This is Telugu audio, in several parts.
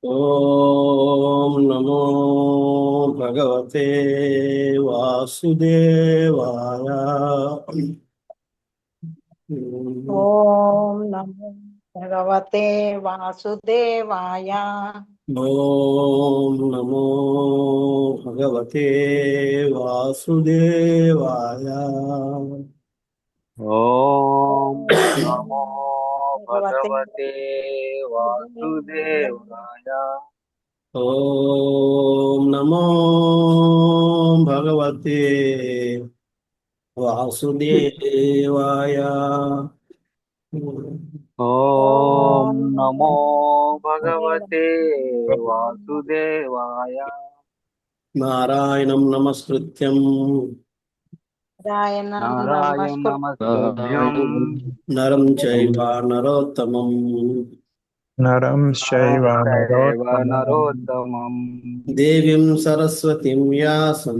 ओम नमो भगवते वासुदेवाय। ओम नमो भगवते वासुदेवाय। ओम नमो भगवते वासुदेवाय। ओम नमो ओम भगवते भगवते वासुदेवाय। ओम नमो भगवते वासुदेवाय। ओम ओम नमो नमो भगवते भगवते वासुदेवाय। नारायणं नमस्कृत्यं नारायणं नारायण नमस्कृत्य नमस्तुभ्यं नरं चैव नरोत्तमं नरं नरं चैव चैव नरोत्तमं नरोत्तमं देवीं सरस्वतीं व्यासं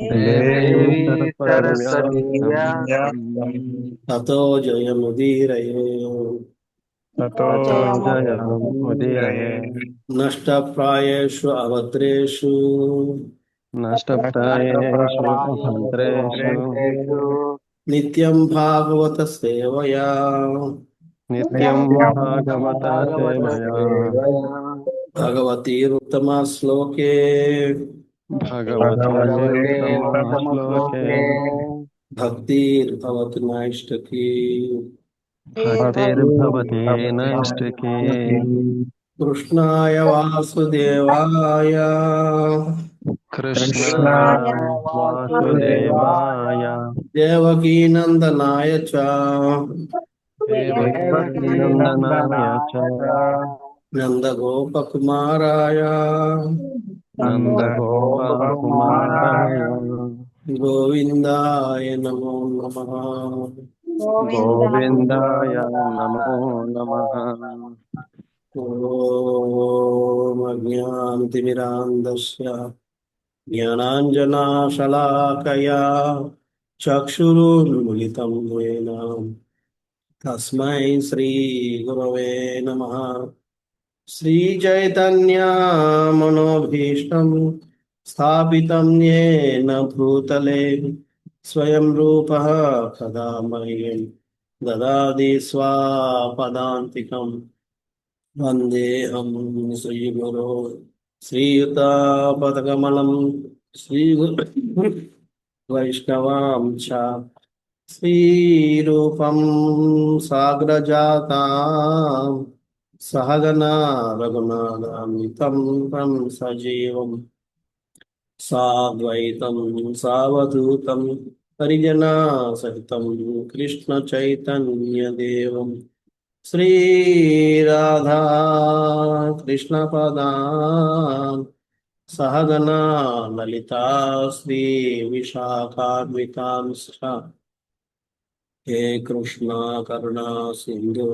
देवीं देवी सरस्वती सरस्वतीं व्यासं व्यासं ततो जयमुदीरये। ततो जयमुदीरये। नष्टप्रायेषु अभद्रेषु नष्टप्रायेषु नष्टप्रायेषु अभद्रेषु अभद्रेषु नित्यं भागवत सेवया नित्यं नित्यं नित्यं भागवता भागवत सेवया सेवया भगवतीरुत्तमश्लोके भगवते भगवते उत्तमश्लोके उत्तमश्लोके भक्तिर्भवतु नैष्टकी। भक्तिर्भवति नैष्टिकी। कृष्णाय वासुदेवाय कृष्णाय कृष्णाय कृष्णाय वासुदेवाय वासुदेवाय देवकीनन्दनाय च देवकी देवकीनन्दनाय च नन्दनाय च नन्दगोपकुमाराय नन्दगोपकुमाराय गोविन्दाय नमो नमः। गोविन्दाय गोविन्दाय नमो नमः। ॐ अज्ञानतिमिरान्धस्य ज्ञानाञ्जनाशलाकया चक्षुरुन्मिलितं येन तस्मै श्रीगुरवे नमः। श्रीचैतन्यमनोभीष्टं स्थापितं येन भूतले स्वयं रूपः कदा मह्यं ददाति स्वापदान्तिकम्। वन्देऽहं श्रीगुरो श्रीयुतापदकमलं श्रीगुरु वैष्णवां च श्रीरूपं साग्रजातां सहगना रघुनाथान्वितं तं सजीवं साद्वैतं सावधूतं परिजनासहितं कृष्णचैतन्यदेवं श्रीराधा कृष्णपदान् सहगना ललिता श्रीविशाखान्वितांश्च हे कृष्णा करुणा सिन्धु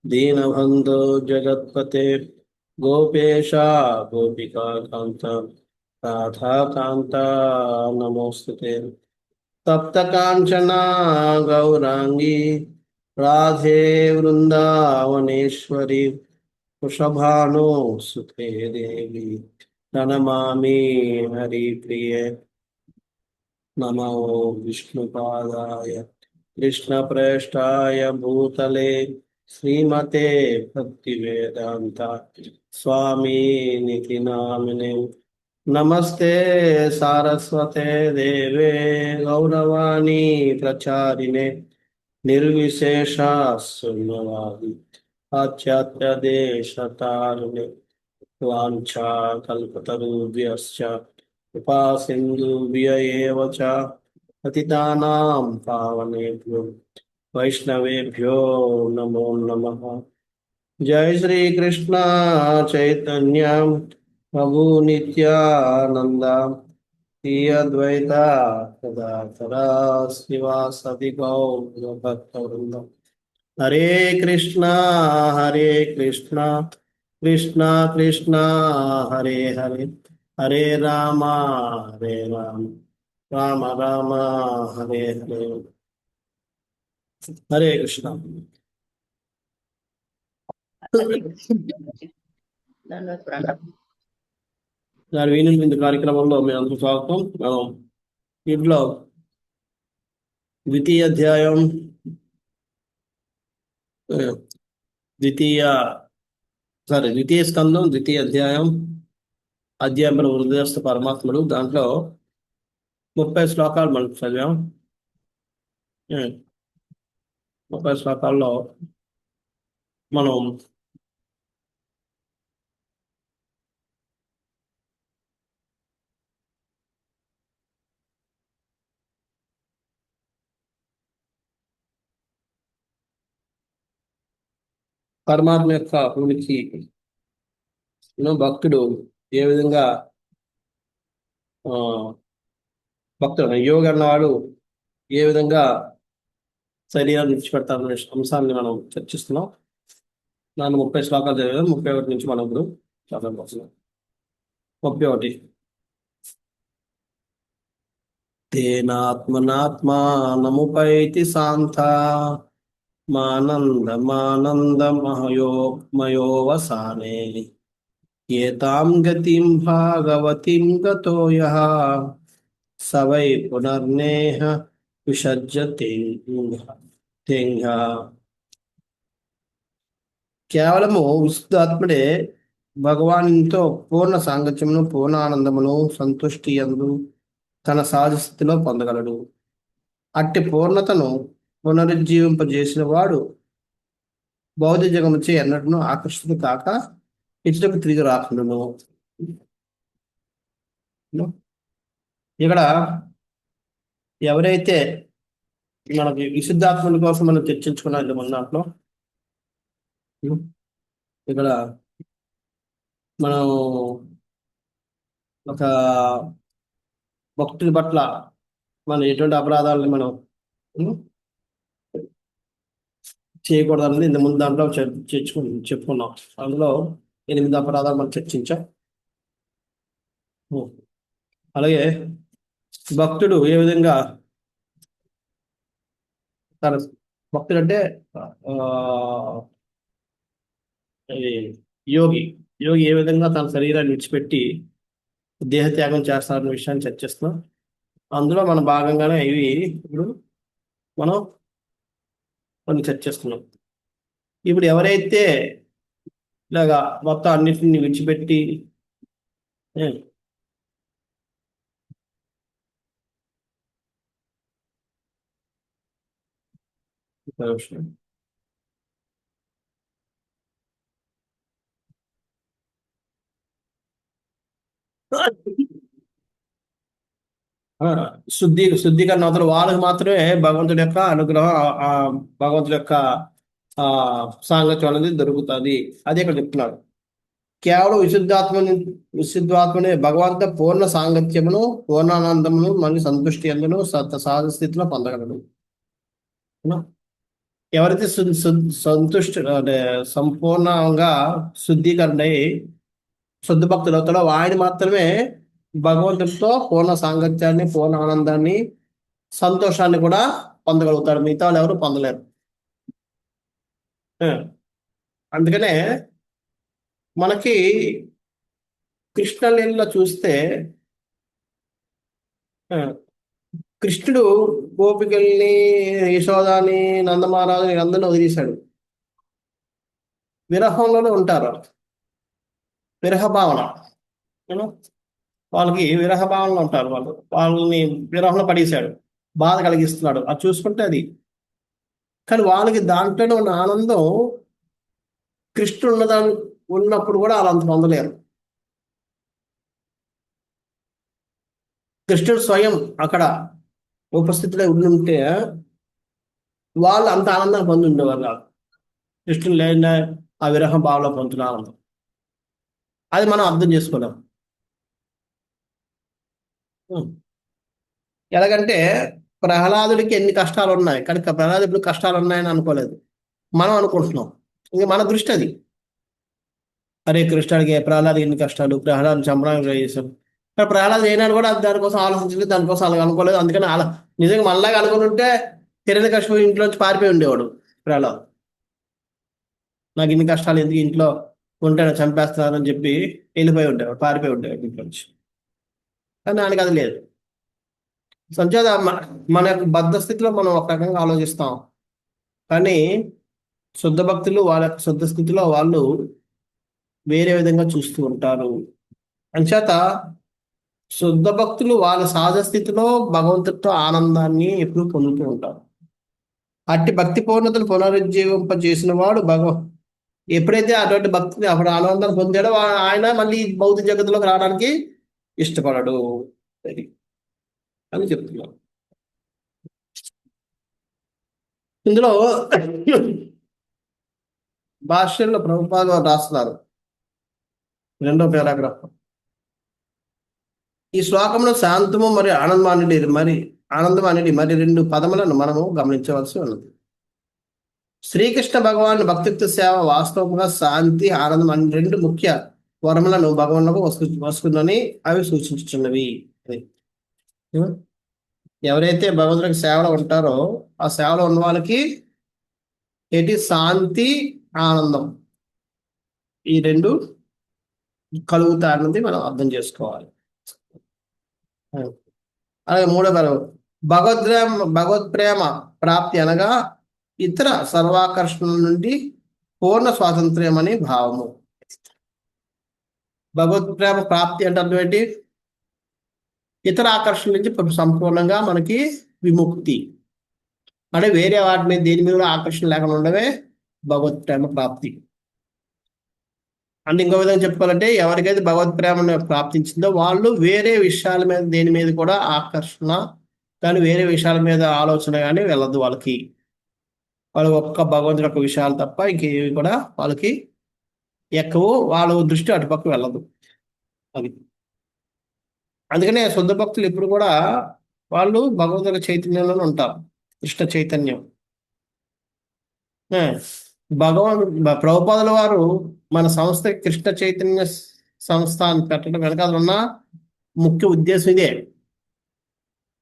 दीनबन्धो जगत्पते गोपेशा गोपिका कान्त राधा कान्ता नमोऽस्तुते। तप्त कांचना गौरांगी राधे वृंदावनेश्वरी वृषभानुसुते देवी प्रणमामि हरिप्रिये। नमो विष्णुपादाय कृष्णप्रेष्ठाय भूतले श्रीमते भक्तिवेदांता स्वामी निति नामिने। नमस्ते सारस्वते देवे गौरवाणी प्रचारिणे निर्विशेष शून्यवादी पाश्चात्य देशतारिणे वाञ्छाकल्पतरुभ्यश्च कृपा सिन्धुभ्य एव च पतितानां पावनेभ्यो वैष्णवेभ्यो नमो नमः। जय श्री कृष्ण चैतन्य प्रभु नित्यानंद श्री अद्वैता गदाधरा श्रीवासदि गौर भक्तवृंद। हरे कृष्णा कृष्णा कृष्णा हरे हरे हरे राम राम राम हरे हरे। हरे कृष्णा। हरे कृष्ण। దాని వీణుల విందు కార్యక్రమంలో మీ అందరూ స్వాగతం. మనం ఇంట్లో ద్వితీయ అధ్యాయం ఆ, ద్వితీయ ద్వితీయ స్కందం ద్వితీయ అధ్యాయం అధ్యాయంలో హృదయస్థ పరమాత్ముడు, దాంట్లో 30 శ్లోకాలు మనం చదివాం. 30 శ్లోకాల్లో మనం పరమాత్మ యొక్క ఉనికి భక్తుడు ఏ విధంగా ఆ, భక్తుడు యోగి అన్నవాడు ఏ విధంగా శరీరాన్ని విడిచిపెడతారనే అంశాన్ని మనం చర్చిస్తున్నాం. దాన్ని 30 శ్లోకాలు చదివాం. 31 నుంచి మనం ఇప్పుడు చదవబోతున్నాం. 31. తేనాత్మనాత్మానముపైతి శాంత మానందమానందమయోవసానే ఏతాం గతిం భాగవతిం గతో యః స వై పునర్నేహ విసర్జతే తెంగ. కేవలము విశుద్ధాత్ముడే భగవానుతో పూర్ణ సాంగత్యమును, పూర్ణ ఆనందమును, సంతుష్టి యందు తన సహజ స్థితిలో పొందగలడు. అట్టి పూర్ణతను పునరుజ్జీవింపజేసిన వాడు భౌతిక జగముచే ఎన్నడను ఆకర్షితుడు కాక ఇతరులకు తిరిగి రాకుండాను. ఇక్కడ ఎవరైతే మనకి విశుద్ధాత్మల కోసం మనం చర్చించుకున్నాం మన దాంట్లో, ఇక్కడ మనం ఒక భక్తుల పట్ల మనం ఎటువంటి అపరాధాలని మనం చేయకూడదన్నది ఇంత ముందు దాంట్లో చెప్పుకున్నాం. అందులో 8 అపరాధాలు మనం చర్చించాం. అలాగే భక్తుడు ఏ విధంగా తన భక్తుడు అంటే యోగి ఏ విధంగా తన శరీరాన్ని విడిచిపెట్టి దేహత్యాగం చేస్తారన్న విషయాన్ని చర్చిస్తున్నాం. అందులో మన భాగంగానే ఇవి ఇప్పుడు మనం కొన్ని చర్చిస్తున్నాం. ఇప్పుడు ఎవరైతే ఇలాగా మొత్తం అన్నిటిని విడిచిపెట్టి శుద్ధీకరణ అవుతారు. వాళ్ళకి మాత్రమే భగవంతుడి యొక్క అనుగ్రహం, భగవంతుడి యొక్క సాంగత్యం అనేది దొరుకుతుంది. అదే ఇక్కడ చెప్తున్నాడు. కేవలం విశుద్ధాత్మని భగవంతుడు పూర్ణ సాంగత్యమును, పూర్ణానందమును, మళ్ళీ సంతుష్టి అందును సహజ స్థితిలో పొందగలడు. ఎవరైతే సంతుష్టి అంటే సంపూర్ణంగా శుద్ధీకరణ శుద్ధ భక్తులు అవుతాడో ఆయన మాత్రమే భగవంతుడితో పూర్ణ సాంగత్యాన్ని, పూర్ణ ఆనందాన్ని, సంతోషాన్ని కూడా పొందగలుగుతాడు. మిగతా వాళ్ళు ఎవరు పొందలేరు. అందుకనే మనకి కృష్ణలీలలో చూస్తే కృష్ణుడు గోపికల్ని, యశోదాని, నందమహారాజుని అందరినీ వదిలేశాడు. విరహంలోనే ఉంటారు. విరహ భావన, వాళ్ళకి విరహ భావనలో ఉంటారు. వాళ్ళని విరహంలో పడేశాడు, బాధ కలిగిస్తున్నాడు. అది చూసుకుంటే అది. కానీ వాళ్ళకి దాంట్లోనే ఉన్న ఆనందం కృష్ణుడు ఉన్నప్పుడు కూడా వాళ్ళు అంత పొందలేరు. కృష్ణుడు స్వయం అక్కడ ఉపస్థితిలో ఉంటే వాళ్ళు అంత ఆనందాన్ని పొంది ఉండేవారు కాదు. కృష్ణుడు లేని ఆ విరహ భావంలో పొందుతున్న ఆనందం అది మనం అర్థం చేసుకోలేం. ఎలాగంటే ప్రహ్లాదుడికి ఎన్ని కష్టాలు ఉన్నాయి, కానీ ప్రహ్లాదుడికి కష్టాలు ఉన్నాయని అనుకోలేదు. మనం అనుకుంటున్నాం. ఇంక మన దృష్టి అది. అరే కృష్ణుడికి ప్రహ్లాదుకి ఎన్ని కష్టాలు, ప్రహ్లాదు చంపడానికి ట్రై చేశాం. కానీ ప్రహ్లాదు అయినాడు కూడా దానికోసం ఆలోచించలేదు, దానికోసం అలాగ అనుకోలేదు. అందుకని నిజంగా మనలాగా అనుకుని ఉంటే హిరణ్యకశిపుడు ఇంట్లోంచి పారిపోయి ఉండేవాడు ప్రహ్లాదు. నాకు ఇన్ని కష్టాలు ఎందుకు ఇంట్లో ఉంటే చంపేస్తున్నారని చెప్పి వెళ్ళిపోయి ఉండేవాడు, పారిపోయి ఉండేవాడు ఇంట్లో నుంచి. కానీ ఆయనకి అది లేదు. సంచేత మన యొక్క బద్ధ స్థితిలో మనం ఒక రకంగా ఆలోచిస్తాం, కానీ శుద్ధ భక్తులు వాళ్ళ యొక్క శుద్ధ స్థితిలో వాళ్ళు వేరే విధంగా చూస్తూ ఉంటారు. అంచేత శుద్ధ భక్తులు వాళ్ళ సహజ స్థితిలో భగవంతుడితో ఆనందాన్ని ఎప్పుడూ పొందుతూ ఉంటారు. అట్టి భక్తి పూర్ణతను పునరుజ్జీవింపజేసిన వాడు ఎప్పుడైతే అటువంటి భక్తిని అప్పుడు ఆనందాన్ని పొందాడో ఆయన మళ్ళీ భౌతిక జగత్తులోకి రావడానికి ఇష్టపడడు అని చెప్తున్నాను. ఇందులో భాష్యంలో ప్రభుపాద వారు రాస్తున్నారు 2వ పారాగ్రాఫ్. ఈ శ్లోకంలో శాంతము మరియు ఆనందం అనేది మరి 2 పదములను మనము గమనించవలసి ఉన్నది. శ్రీకృష్ణ భగవాన్ భక్తియుక్త సేవ వాస్తవంగా శాంతి, ఆనందం అనే 2 ముఖ్య వరములను భగవాన్లకు వస్తుందని అవి సూచించుచున్నవి. ఎవరైతే భగవంతుడికి సేవలో ఉంటారో ఆ సేవలో ఉన్న వాళ్ళకి ఏంటి శాంతి, ఆనందం ఈ 2 కలుగుతాయన్నది మనం అర్థం చేసుకోవాలి. అలాగే 3వ భగవత్ ప్రేమ ప్రాప్తి అనగా ఇతర సర్వాకర్షణల నుండి పూర్ణ స్వాతంత్ర్యం అనే భావము. భగవత్ ప్రేమ ప్రాప్తి అంటే అర్థం ఏంటి? ఇతర ఆకర్షణ నుంచి సంపూర్ణంగా మనకి విముక్తి, అంటే వేరే వాటి మీద దేని మీద ఆకర్షణ లేకుండా ఉండవే భగవత్ ప్రేమ ప్రాప్తి. అంటే ఇంకో విధంగా చెప్పుకోవాలంటే ఎవరికైతే భగవత్ ప్రేమను ప్రాప్తించిందో వాళ్ళు వేరే విషయాల మీద దేని మీద కూడా ఆకర్షణ కానీ వేరే విషయాల మీద ఆలోచన కానీ వెళ్ళదు వాళ్ళకి. వాళ్ళు ఒక్క భగవంతుడి యొక్క విషయాలు తప్ప ఇంకేవి కూడా వాళ్ళకి ఎక్కువ వాళ్ళ దృష్టి అటుపక్క వెళ్ళదు. అది అందుకనే శుద్ధ భక్తులు ఎప్పుడు కూడా వాళ్ళు భగవంతుడి చైతన్యంలోనే ఉంటారు, కృష్ణ చైతన్యం. ప్రభుపాదుల వారు మన సంస్థ కృష్ణ చైతన్య సంస్థ అని పెట్టడం వెనకాల ఉన్న ముఖ్య ఉద్దేశం ఇదే.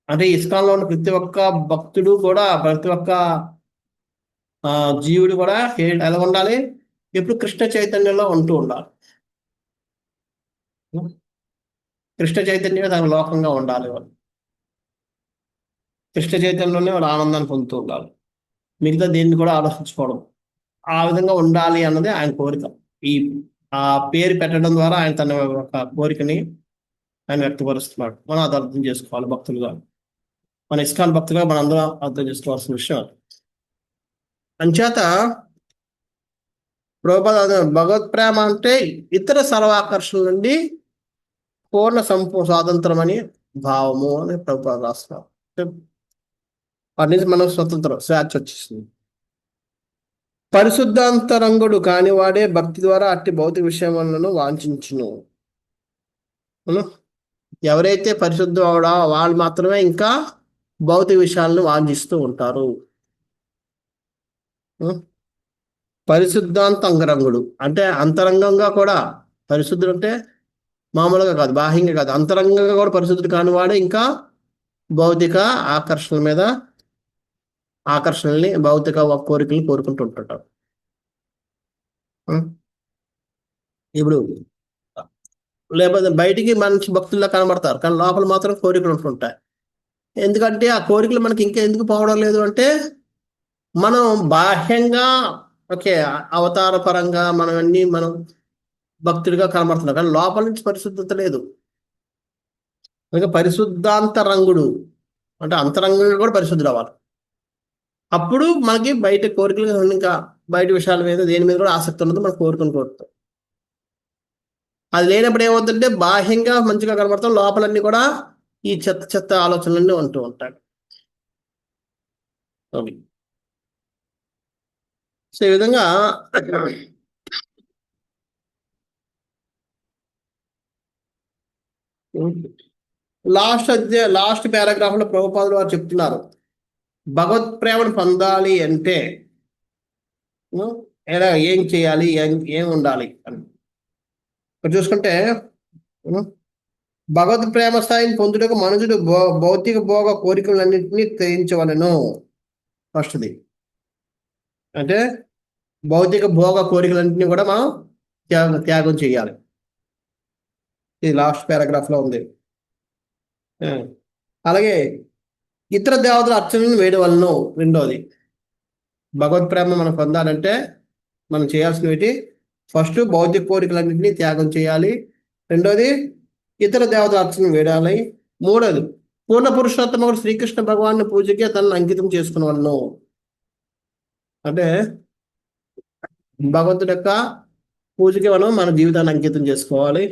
అంటే ఇస్కాన్లో ఉన్న ప్రతి ఒక్క భక్తుడు కూడా, ప్రతి ఒక్క జీవుడు కూడా ఎలా ఉండాలి? ఎప్పుడు కృష్ణ చైతన్యంలో ఉంటూ ఉండాలి. కృష్ణ చైతన్యమే తన లోకంగా ఉండాలి. వాళ్ళు కృష్ణ చైతన్యంలోనే వాళ్ళు ఆనందాన్ని పొందుతూ ఉండాలి, మిగతా దేన్ని కూడా ఆలోచించుకోవడం. ఆ విధంగా ఉండాలి అన్నది ఆయన కోరిక. ఆ పేరు పెట్టడం ద్వారా ఆయన తన ఒక కోరికని ఆయన వ్యక్తపరుస్తున్నాడు. మనం అది అర్థం చేసుకోవాలి భక్తులుగా, మన ఇస్కాన్ భక్తులుగా మనం అందరం అర్థం చేసుకోవాల్సిన విషయం. అంచేత ప్రభుపాద భగవత్ ప్రేమ అంటే ఇతర సర్వాకర్షణ నుండి పూర్ణ స్వాతంత్రం అని భావము అని ప్రభుపాద రాస్తున్నారు. వాటి నుంచి మనం స్వతంత్రం, స్వేచ్ఛ వచ్చేసింది. పరిశుద్ధాంతరంగుడు కానివాడే భక్తి ద్వారా అట్టి భౌతిక విషయములను వాంఛించును. ఎవరైతే పరిశుద్ధం అవడా వాళ్ళు మాత్రమే ఇంకా భౌతిక విషయాలను వాంఛిస్తూ ఉంటారు. పరిశుద్ధాంతరంగుడు అంటే అంతరంగంగా కూడా పరిశుద్ధుడు, అంటే మామూలుగా కాదు, బాహ్యంగా కాదు, అంతరంగంగా కూడా పరిశుద్ధుడు కానివాడే ఇంకా భౌతిక ఆకర్షణల్ని భౌతిక కోరికలు కోరుకుంటూ ఉంటుంటారు. ఇప్పుడు లేకపోతే బయటికి మంచి భక్తుల్లా కనబడతారు, కానీ లోపల మాత్రం కోరికలు ఉంటుంటాయి. ఎందుకంటే ఆ కోరికలు మనకి ఇంకా ఎందుకు పోవడం లేదు అంటే మనం బాహ్యంగా ఓకే అవతార పరంగా మనం భక్తుడిగా కనబడుతున్నాం, కానీ లోపల నుంచి పరిశుద్ధత లేదు. ఇంకా పరిశుద్ధాంతరంగుడు అంటే అంతరంగంగా కూడా పరిశుద్ధుడు అవ్వాలి. అప్పుడు మనకి బయట కోరికలు ఇంకా బయట విషయాల మీద దేని మీద కూడా ఆసక్తి ఉన్నది, మనం కోరుతాం. అది లేనప్పుడు ఏమవుతుందంటే బాహ్యంగా మంచిగా కనబడతాం, లోపలన్నీ కూడా ఈ చెత్త ఆలోచనలన్నీ ఉంటూ ఉంటాయి. సో ఈ విధంగా లాస్ట్ పారాగ్రాఫ్ లో ప్రభుపాదులు వారు చెప్తున్నారు, భగవత్ ప్రేమను పొందాలి అంటే ఎలా ఏం చేయాలి, ఏం ఉండాలి అని ఇక్కడ చూసుకుంటే భగవత్ ప్రేమ స్థాయిని పొందుటకు మనుషుడు భౌతిక భోగ కోరికలన్నింటినీ త్యజించవలెను. ఫస్ట్ది అంటే భౌతిక భోగ కోరికలన్నింటినీ కూడా మనం త్యాగం చేయాలి. ఇది లాస్ట్ పారాగ్రాఫ్ లో ఉంది. ఆ, అలాగే ఇతర దేవతల అర్చనను వేయడం వలన రెండోది భగవత్ ప్రేమ మనం పొందాలంటే మనం చేయాల్సినవి ఫస్ట్ భౌతిక కోరికలన్నింటినీ త్యాగం చేయాలి. రెండోది ఇతర దేవతల అర్చన వేయాలి. మూడోది పూర్ణ పురుషోత్తముడు శ్రీకృష్ణ భగవాన్ పూజకే తనను అంకితం చేసుకున్న వాళ్ళను, అంటే భగవంతుడి యొక్క పూజకి మనం మన జీవితాన్ని అంకితం చేసుకోవాలి.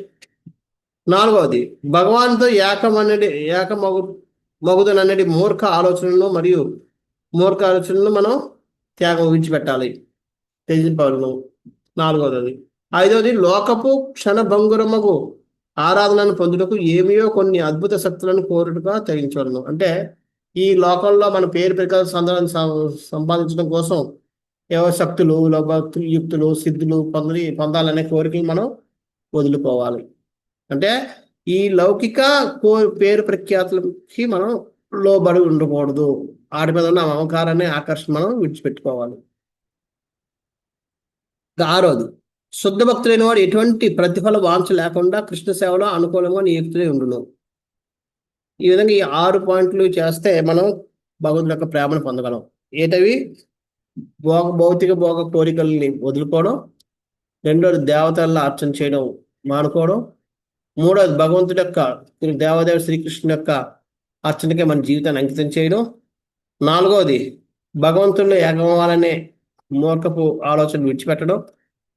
నాలుగవది భగవాన్తో మగుదననేది మూర్ఖ ఆలోచనలను మరియు మూర్ఖ ఆలోచనలను మనం త్యాగం విడిచిపెట్టాలి, త్యజింపవలను. నాలుగవది. ఐదవది లోకపు క్షణభంగురమగు ఆరాధనను పొందుటకు ఏమియో కొన్ని అద్భుత శక్తులను కోరుటగా తగ్గించవలను. అంటే ఈ లోకంలో మన పేరు ప్రకారం సంపాదించడం కోసం ఏవో శక్తులు, భక్తులు, యుక్తులు, సిద్ధులు పొందాలనే కోరికలు మనం వదులుకోవాలి. అంటే ఈ లౌకిక పేరు ప్రఖ్యాతులకి మనం లోబడి ఉండకూడదు. వాటి మీద ఉన్న మమకారాన్ని, ఆకర్షణ మనం విడిచిపెట్టుకోవాలి. ఆరోది శుద్ధ భక్తులైన వాడు ఎటువంటి ప్రతిఫల వాంఛ లేకుండా కృష్ణ సేవలో అనుకూలంగా నియుక్తులై ఉండును. ఈ విధంగా ఈ 6 పాయింట్లు చేస్తే మనం భగవంతుడి యొక్క ప్రేమను పొందగలం. ఏంటవి? భౌతిక భోగ కోరికల్ని వదులుకోవడం, రెండోది దేవతల్లో అర్చన చేయడం మానుకోవడం, మూడోది భగవంతుడి యొక్క దేవదేవుడు శ్రీకృష్ణుని యొక్క అర్చనకే మన జీవితాన్ని అంకితం చేయడం, నాలుగోది భగవంతుడిలో ఏకమవ్వాలనే మూర్ఖపు ఆలోచన విడిచిపెట్టడం,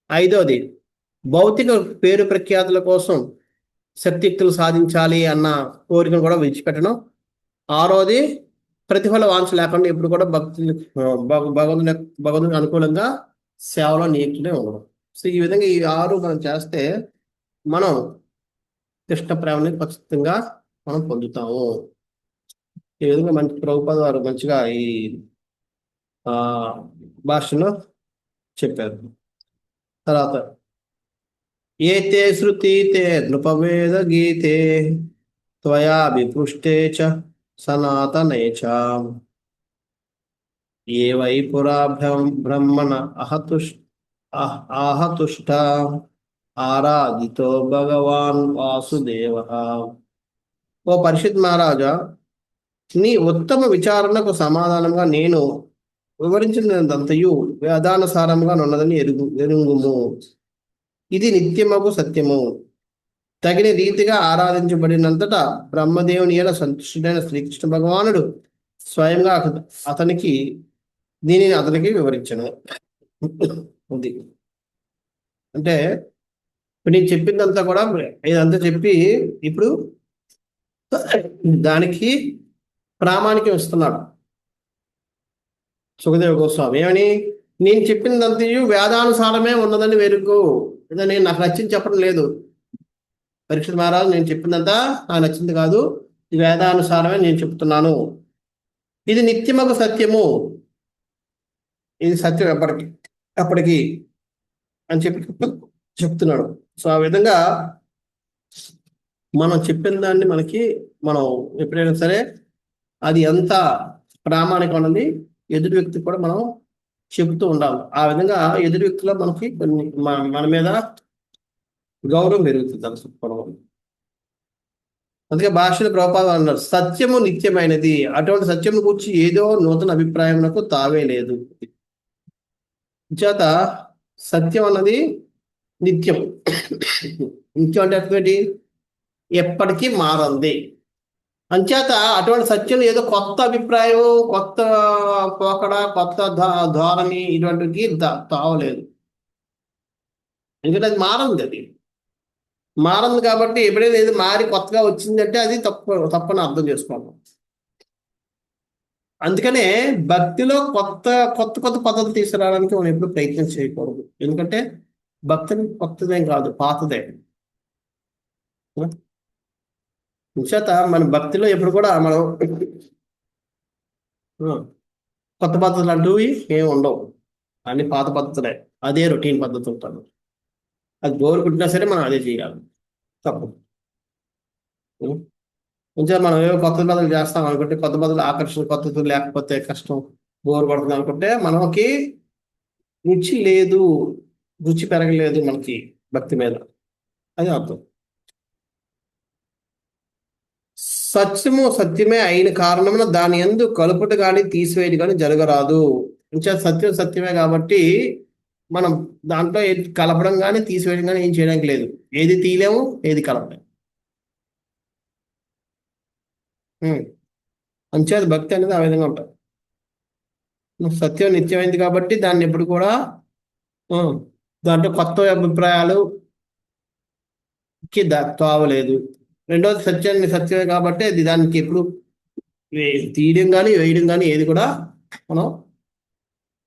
ఐదోది భౌతిక పేరు ప్రఖ్యాతుల కోసం శక్తియుక్తులు సాధించాలి అన్న కోరికను కూడా విడిచిపెట్టడం, ఆరోది ప్రతిఫల వాంఛ లేకుండా ఎప్పుడు కూడా భగవంతునికి అనుకూలంగా సేవలో నియుక్తులే ఉండడం. సో ఈ విధంగా ఈ 6 మనం చేస్తే మనం కృష్ణ ప్రేమని ఖచ్చితంగా మనం పొందుతాము. ఈ విధంగా మంచి ప్రభుపాద వారు మంచిగా ఈ భాషలో చెప్పారు. తర్వాత ఏతే శృతి తే నృపవేద గీతే త్వయా విపృష్టే చ సనాతనే చ ఏ వై పురా బ్రహ్మణ ఆహతుష్ట ఆరాధితో భగవాన్ వాసుదేవ. ఓ పరిషత్ మహారాజా, నీ ఉత్తమ విచారణకు సమాధానంగా నేను వివరించినంతయు వేదానుసారంగా ఉన్నదని ఎరుగుము. ఇది నిత్యమగు సత్యము. తగిన రీతిగా ఆరాధించబడినంతటా బ్రహ్మదేవుని ఎలా సంతుష్టుడైన శ్రీకృష్ణ భగవానుడు స్వయంగా దీనిని అతనికి వివరించను. ఉంది అంటే ఇప్పుడు నేను చెప్పిందంతా కూడా ఇదంతా చెప్పి ఇప్పుడు దానికి ప్రామాణికం ఇస్తున్నాడు సుఖదేవ గోస్వామి. ఏమని? నేను చెప్పినదంతయు వేదానుసారమే ఉన్నదని వెరుగు. ఇదని నాకు నచ్చింది చెప్పడం లేదు. పరీక్షిత్ మహారాజు, నేను చెప్పిందంతా నాకు నచ్చింది కాదు, ఇది వేదానుసారమే నేను చెప్తున్నాను. ఇది నిత్యమగు సత్యము, ఇది సత్యం ఎప్పటికీ అని చెప్తున్నాడు. సో ఆ విధంగా మనం చెప్పిన దాన్ని మనం ఎప్పుడైనా సరే అది ఎంత ప్రామాణికం అన్నది ఎదుటి వ్యక్తికి కూడా మనం చెబుతూ ఉండాలి. ఆ విధంగా ఎదుటి వ్యక్తిలో మనకి మన మీద గౌరవం పెరుగుతుంది అనుకోవడం. అందుకే భాషలో ప్రభుపాద అన్నారు, సత్యము నిత్యమైనది. అటువంటి సత్యం గురించి ఏదో నూతన అభిప్రాయమునకు తావే లేదు. చేత సత్యం అన్నది నిత్యం. నిత్యం అంటే అటువంటి ఎప్పటికీ మారంది. అంచేత అటువంటి సత్యం ఏదో కొత్త అభిప్రాయం, కొత్త పోకడ, కొత్త ధోరణి ఇటువంటికి తావలేదు. ఎందుకంటే అది మారంది కాబట్టి ఎప్పుడైనా ఏది మారి కొత్తగా వచ్చిందంటే అది తప్పని అర్థం చేసుకోవాలి. అందుకనే భక్తిలో కొత్త పద్ధతులు తీసుకురావడానికి మనం ఎప్పుడు ప్రయత్నం చేయకూడదు. ఎందుకంటే భక్తి కొత్తదేం కాదు, పాతదే. చేత మన భక్తిలో ఎప్పుడు కూడా మనం కొత్త పద్ధతులు అంటూ ఏమి ఉండవు, అన్ని పాత పద్ధతులే. అదే రొటీన్ పద్ధతి ఉంటాను. అది బోర్ కుట్టినా సరే మనం అదే చేయాలి, తప్పు. కొంచెం మనం ఏవో కొత్త పద్ధతులు చేస్తాం అనుకుంటే, కొత్త పద్ధతులు ఆకర్షణ పద్ధతులు లేకపోతే కష్టం, బోర్ పడుతుంది అనుకుంటే మనకి రుచి పెరగలేదు మనకి భక్తి మీద, అది అర్థం. సత్యము సత్యమే అయిన కారణమున దాని యందు కలుపుట కానీ తీసివేయడం కానీ జరగరాదు. ఇంకా సత్యం సత్యమే కాబట్టి మనం దాంట్లో ఏది కలపడం కానీ తీసివేయడం కానీ ఏం చేయడానికి లేదు. ఏది తీయలేము, ఏది కలపలేము. అంచేది భక్తి అనేది ఆ విధంగా ఉంటుంది. సత్యం నిత్యమైంది కాబట్టి దాన్ని ఎప్పుడు కూడా దాంట్లో కొత్త అభిప్రాయాలు తావలేదు. రెండోది సత్యాన్ని సత్యమే కాబట్టి అది దానికి ఎప్పుడు తీయడం కానీ వేయడం కానీ ఏది కూడా మనం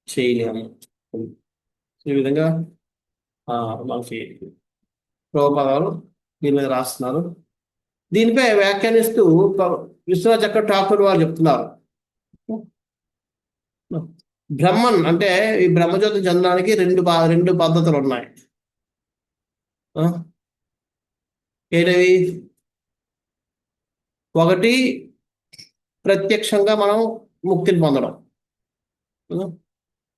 చేయలేము. ఈ విధంగా మనకి ప్రభుపాదాలు దీని మీద రాస్తున్నారు. దీనిపై వ్యాఖ్యానిస్తూ విశ్వనాథ్ చక్ర ఠాకూర్ వారు చెప్తున్నారు, బ్రహ్మన్ అంటే ఈ బ్రహ్మజ్యోతి చెందడానికి రెండు పద్ధతులు ఉన్నాయి. ఏదవి? ఒకటి ప్రత్యక్షంగా మనం ముక్తిని పొందడం.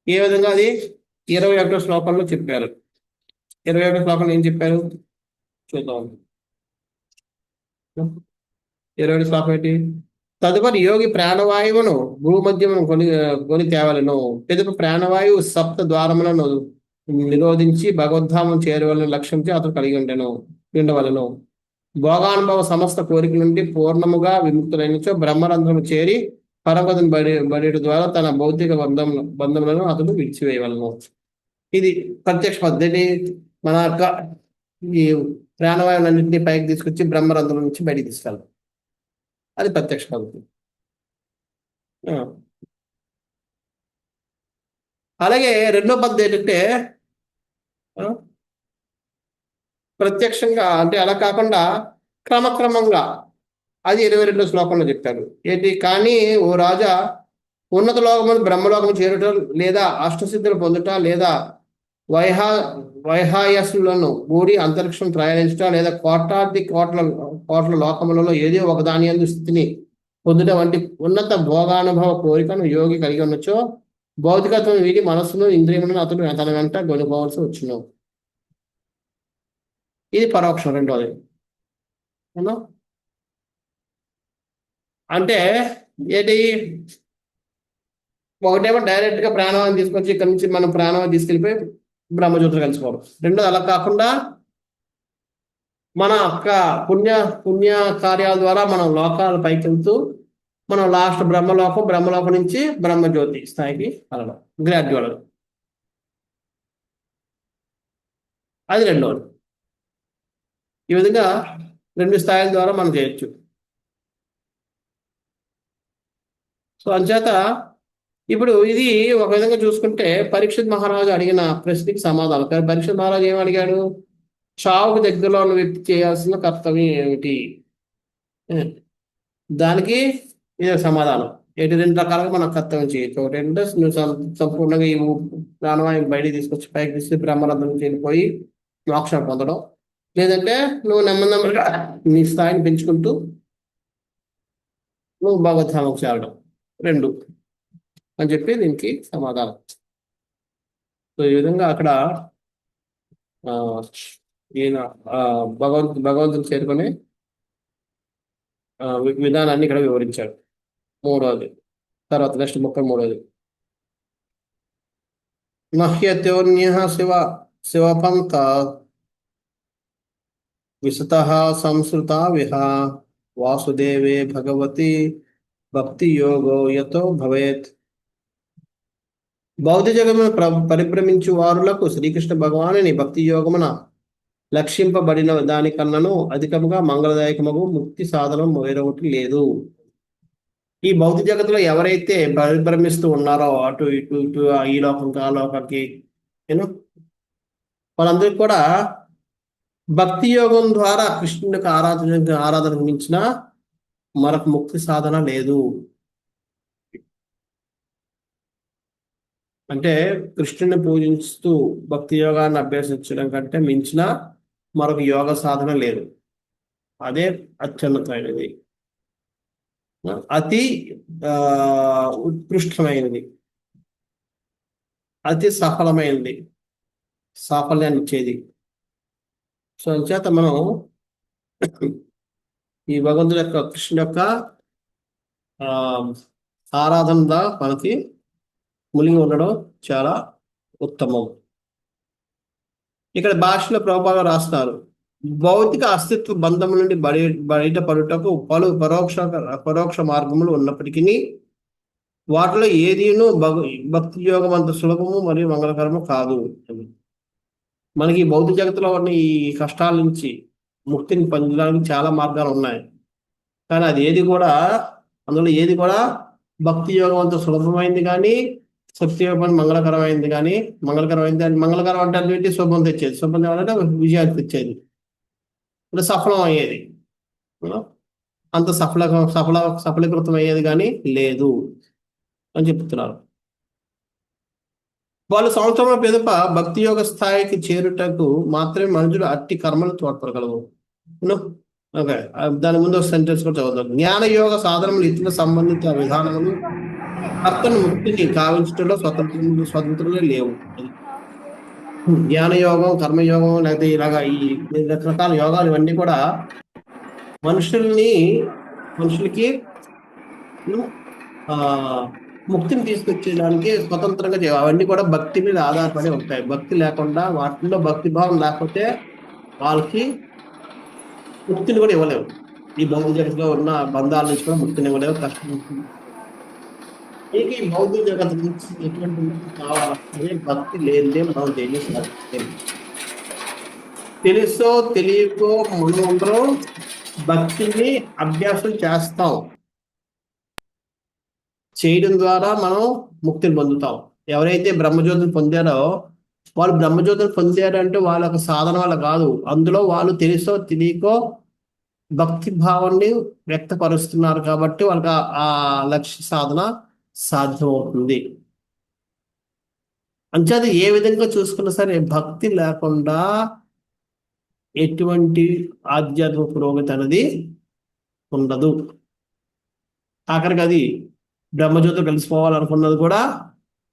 ఏ విధంగా? అది 21వ శ్లోకంలో చెప్పారు. 21వ శ్లోకంలో ఏం చెప్పారు చూద్దాం. 20వ శ్లోకం ఏంటి? తదుపరి యోగి ప్రాణవాయువును భూమధ్యమును కొని తేవలను. పిదప ప్రాణవాయువు సప్త ద్వారములను నిరోధించి భగవద్ధామం చేరవలను లక్ష్యంతో అతను కలిగి ఉండవలను. భోగానుభవ సమస్త కోరిక నుండి పూర్ణముగా విముక్తులైనచో బ్రహ్మరంధ్రము చేరి పరమగతిని బడి ద్వారా తన భౌతిక బంధములను అతను విడిచివేయవలను. ఇది ప్రత్యక్ష పద్ధతి. మన యొక్క ఈ ప్రాణవాయువులన్నింటినీ పైకి తీసుకొచ్చి బ్రహ్మరంధ్రం నుంచి బయటికి తీసుకెళ్ళాలి. అది ప్రత్యక్ష పద్ధతి. అలాగే రెండో పద్ధతి ఏంటంటే ప్రత్యక్షంగా, అంటే అలా కాకుండా క్రమక్రమంగా, అది 22వ శ్లోకంలో చెప్పారు. ఏంటి? కానీ ఓ రాజా, ఉన్నత లోకములు బ్రహ్మలోకము చేరుట, లేదా అష్టసిద్ధులు పొందుట, లేదా వైహాయసులను కూడి అంతరిక్షం ప్రయాణించుట, లేదా కోట్ల లోకములలో ఏదో ఒక దాని యందు స్థితిని పొందుట వంటి ఉన్నత భోగానుభవ కోరికను యోగి కలిగి ఉండొచ్చో భౌతికత్వం వీటి మనస్సును ఇంద్రియములను అతడు తన వెంట కొనుక్కోవాల్సి వచ్చును. ఇది పరోక్షం. రెండోది అంటే ఏంటి? ఒకటేమో డైరెక్ట్ గా ప్రాణవాయువు తీసుకొచ్చి ఇక్కడ నుంచి మనం ప్రాణవాయువు తీసుకెళ్ళిపోయి బ్రహ్మజ్యోతులు కలిసిపోవడం. రెండోది అలా కాకుండా మన యొక్క పుణ్య కార్యాల ద్వారా మనం లోకాల పైకి వెళ్తూ మనం లాస్ట్ బ్రహ్మలోకం నుంచి బ్రహ్మజ్యోతి స్థాయికి వెళ్ళడం, గ్రాడ్యువల్. అది రెండోది. ఈ విధంగా 2 స్థాయిల ద్వారా మనం చేయొచ్చు. సో అంచేత ఇప్పుడు ఇది ఒక విధంగా చూసుకుంటే పరీక్షిత్ మహారాజు అడిగిన ప్రశ్నకి సమాధానం. పరీక్షిత్ మహారాజు ఏం అడిగాడు? చావుకు దగ్గరలో ఉన్న వ్యక్తి చేయాల్సిన కర్తవ్యం ఏమిటి? దానికి ఇదే సమాధానం. 2 రకాలుగా మనం కర్తవ్యం చేయొచ్చు. ఒకటి ఏంటంటే నువ్వు సంపూర్ణంగా ఈ ప్రాణవాయువు బయటికి తీసుకొచ్చి పైకి తీసుకు బ్రహ్మరంధ్రం వెళ్ళిపోయి మోక్షం పొందడం, లేదంటే నువ్వు నెమ్మదిగా నీ స్థాయిని పెంచుకుంటూ నువ్వు భగవద్ధామకు చేరడం. 2 అని చెప్పి దీనికి సమాధానం. సో ఈ విధంగా అక్కడ ఈయన భగవంతుని చేరుకునే విధానాన్ని ఇక్కడ వివరించాడు. 3వది. తర్వాత నెక్స్ట్ 33వది. నహ్యత్యోన్య శివపంత విశతః సంస్కృత విహ వాసుదేవే భగవతి భక్తి యోగో యతో భవేత్. బౌద్ధ జగమును పరిభ్రమించు వారులకు శ్రీకృష్ణ భగవానుని భక్తి యోగమున లక్షింపబడిన దానికన్నను అధికముగా మంగళదాయకముగు ముక్తి సాధనం వేరొకటి లేదు. ఈ భౌతిక జగత్తులో ఎవరైతే పరిభ్రమిస్తూ ఉన్నారో అటు ఇటు ఈ లోకంకి ఆ లోకానికి వాళ్ళందరికీ కూడా భక్తి యోగం ద్వారా కృష్ణునికి ఆరాధన మించిన మరొక ముక్తి సాధన లేదు. అంటే కృష్ణుని పూజిస్తూ భక్తి యోగాన్ని అభ్యసించడం కంటే మించిన మరొక యోగ సాధన లేదు. అదే అత్యున్నతమైనది, అతి ఉత్కృష్టమైనది, అతి సఫలమైనది, సాఫల్యాన్ని ఇచ్చేది. సో అందుచేత మనం ఈ భగవంతుడి యొక్క కృష్ణుడి యొక్క ఆ, ఆరాధనగా మనకి మునిగి ఉండడం చాలా ఉత్తమం. ఇక్కడ భాషలో ప్రభుపాద రాస్తారు, భౌతిక అస్తిత్వ బంధం నుండి బయటపడుటకు పలు పరోక్ష మార్గములు ఉన్నప్పటికీ వాటిలో ఏదీను భక్తి యోగం అంత సులభము మరియు మంగళకరము కాదు. మనకి ఈ భౌతిక జగత్తులో ఉన్న ఈ కష్టాల నుంచి ముక్తిని పొందడానికి చాలా మార్గాలు ఉన్నాయి, కానీ అది అందులో ఏది కూడా భక్తి యోగం అంత సులభమైంది కానీ సత్యయోగం మంగళకరమైంది కానీ మంగళకరం అంటే అటువంటి శుభం తెచ్చేది, శుభం అంటే విజయాన్ని తెచ్చేది, అంటే సఫలం అయ్యేది, అంత సఫలీకృతం అయ్యేది కానీ లేదు అని చెప్తున్నారు. వాళ్ళు సంవత్సరం పెదప భక్తి యోగ స్థాయికి చేరుటకు మాత్రమే మనుషులు అట్టి కర్మలు తోడ్పడగలవు. ఓకే, దాని ముందు సెంటెన్స్ కూడా చదువుతాం. జ్ఞాన యోగ సాధనములు ఇతర సంబంధిత విధానములు అతను ముక్తిని కావించడంలో స్వతంత్రులే లేవు. జ్ఞాన యోగం, కర్మయోగం, లేకపోతే ఇలాగా ఈ రకరకాల యోగాలు ఇవన్నీ కూడా మనుషులకి ముక్తిని తీసుకొచ్చేదానికి స్వతంత్రంగా అవన్నీ కూడా భక్తి మీద ఆధారపడి ఉంటాయి. భక్తి లేకుండా, వాటిల్లో భక్తి భావం లేకపోతే వాళ్ళకి ముక్తిని కూడా ఇవ్వలేవు. ఈ భౌతిక జగత్తులో ఉన్న బంధాల నుంచి కూడా ముక్తిని ఇవ్వలేవు, కష్టం. మీకు ఈ భౌతిక జగత్తు నుంచి ఎటువంటి ముక్తి కావాలంటే భక్తి లేదే మనం తెలుసో తెలియకో మనం భక్తిని అభ్యాసం చేస్తాం. చేయడం ద్వారా మనం ముక్తిని పొందుతాం. ఎవరైతే బ్రహ్మజ్యోతిని పొందారో వాళ్ళు బ్రహ్మజ్యోతిని పొందారంటే వాళ్ళ యొక్క సాధన వల్ల కాదు, అందులో వాళ్ళు తెలుసో తెలియకో భక్తి భావాన్ని వ్యక్తపరుస్తున్నారు కాబట్టి వాళ్ళకి ఆ లక్ష్య సాధన సాధ్యమవుతుంది. అంచేత ఏ విధంగా చూసుకున్నా సరే భక్తి లేకుండా ఎటువంటి ఆధ్యాత్మిక పురోగతి అనేది ఉండదు. ఆఖరికి అది బ్రహ్మజ్యోతితో కలిసిపోవాలనుకున్నది కూడా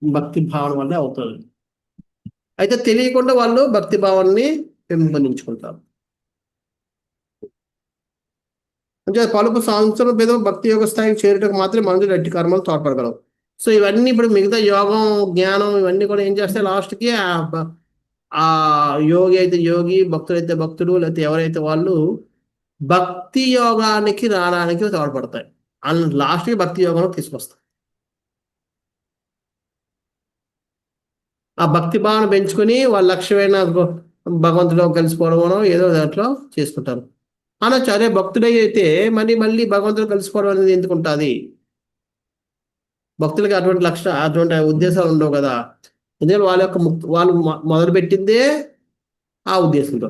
భక్తి భావన వల్లే అవుతుంది. అయితే తెలియకుండా వాళ్ళు భక్తి భావాన్ని పెంపొందించుకుంటారు. అంటే పలుపు సంవత్సరం పేద భక్తి యోగ స్థాయికి చేరుటకు మాత్రమే మనుషులు ఎట్టి కర్మలు తోడ్పడగలవు. సో ఇవన్నీ ఇప్పుడు మిగతా యోగం, జ్ఞానం ఇవన్నీ కూడా ఏం చేస్తాయి, లాస్ట్కి ఆ యోగి అయితే యోగి, భక్తుడు అయితే భక్తుడు, లేకపోతే ఎవరైతే వాళ్ళు భక్తి యోగానికి రావడానికి తోడ్పడతాయి. లాస్ట్కి భక్తి యోగంలో తీసుకొస్తాయి. ఆ భక్తి భావన పెంచుకొని వాళ్ళ లక్ష్యమైన భగవంతుడిలో కలిసిపోవడం ఏదో దాంట్లో చేసుకుంటారు. అనొచ్చు, అరే భక్తుడే అయితే మళ్ళీ భగవంతుడు కలిసిపోవడం అనేది ఎందుకు ఉంటుంది? భక్తులకి అటువంటి ఉద్దేశాలు ఉండవు కదా. ఎందుకంటే వాళ్ళ యొక్క వాళ్ళు మొదలుపెట్టిందే ఆ ఉద్దేశంతో,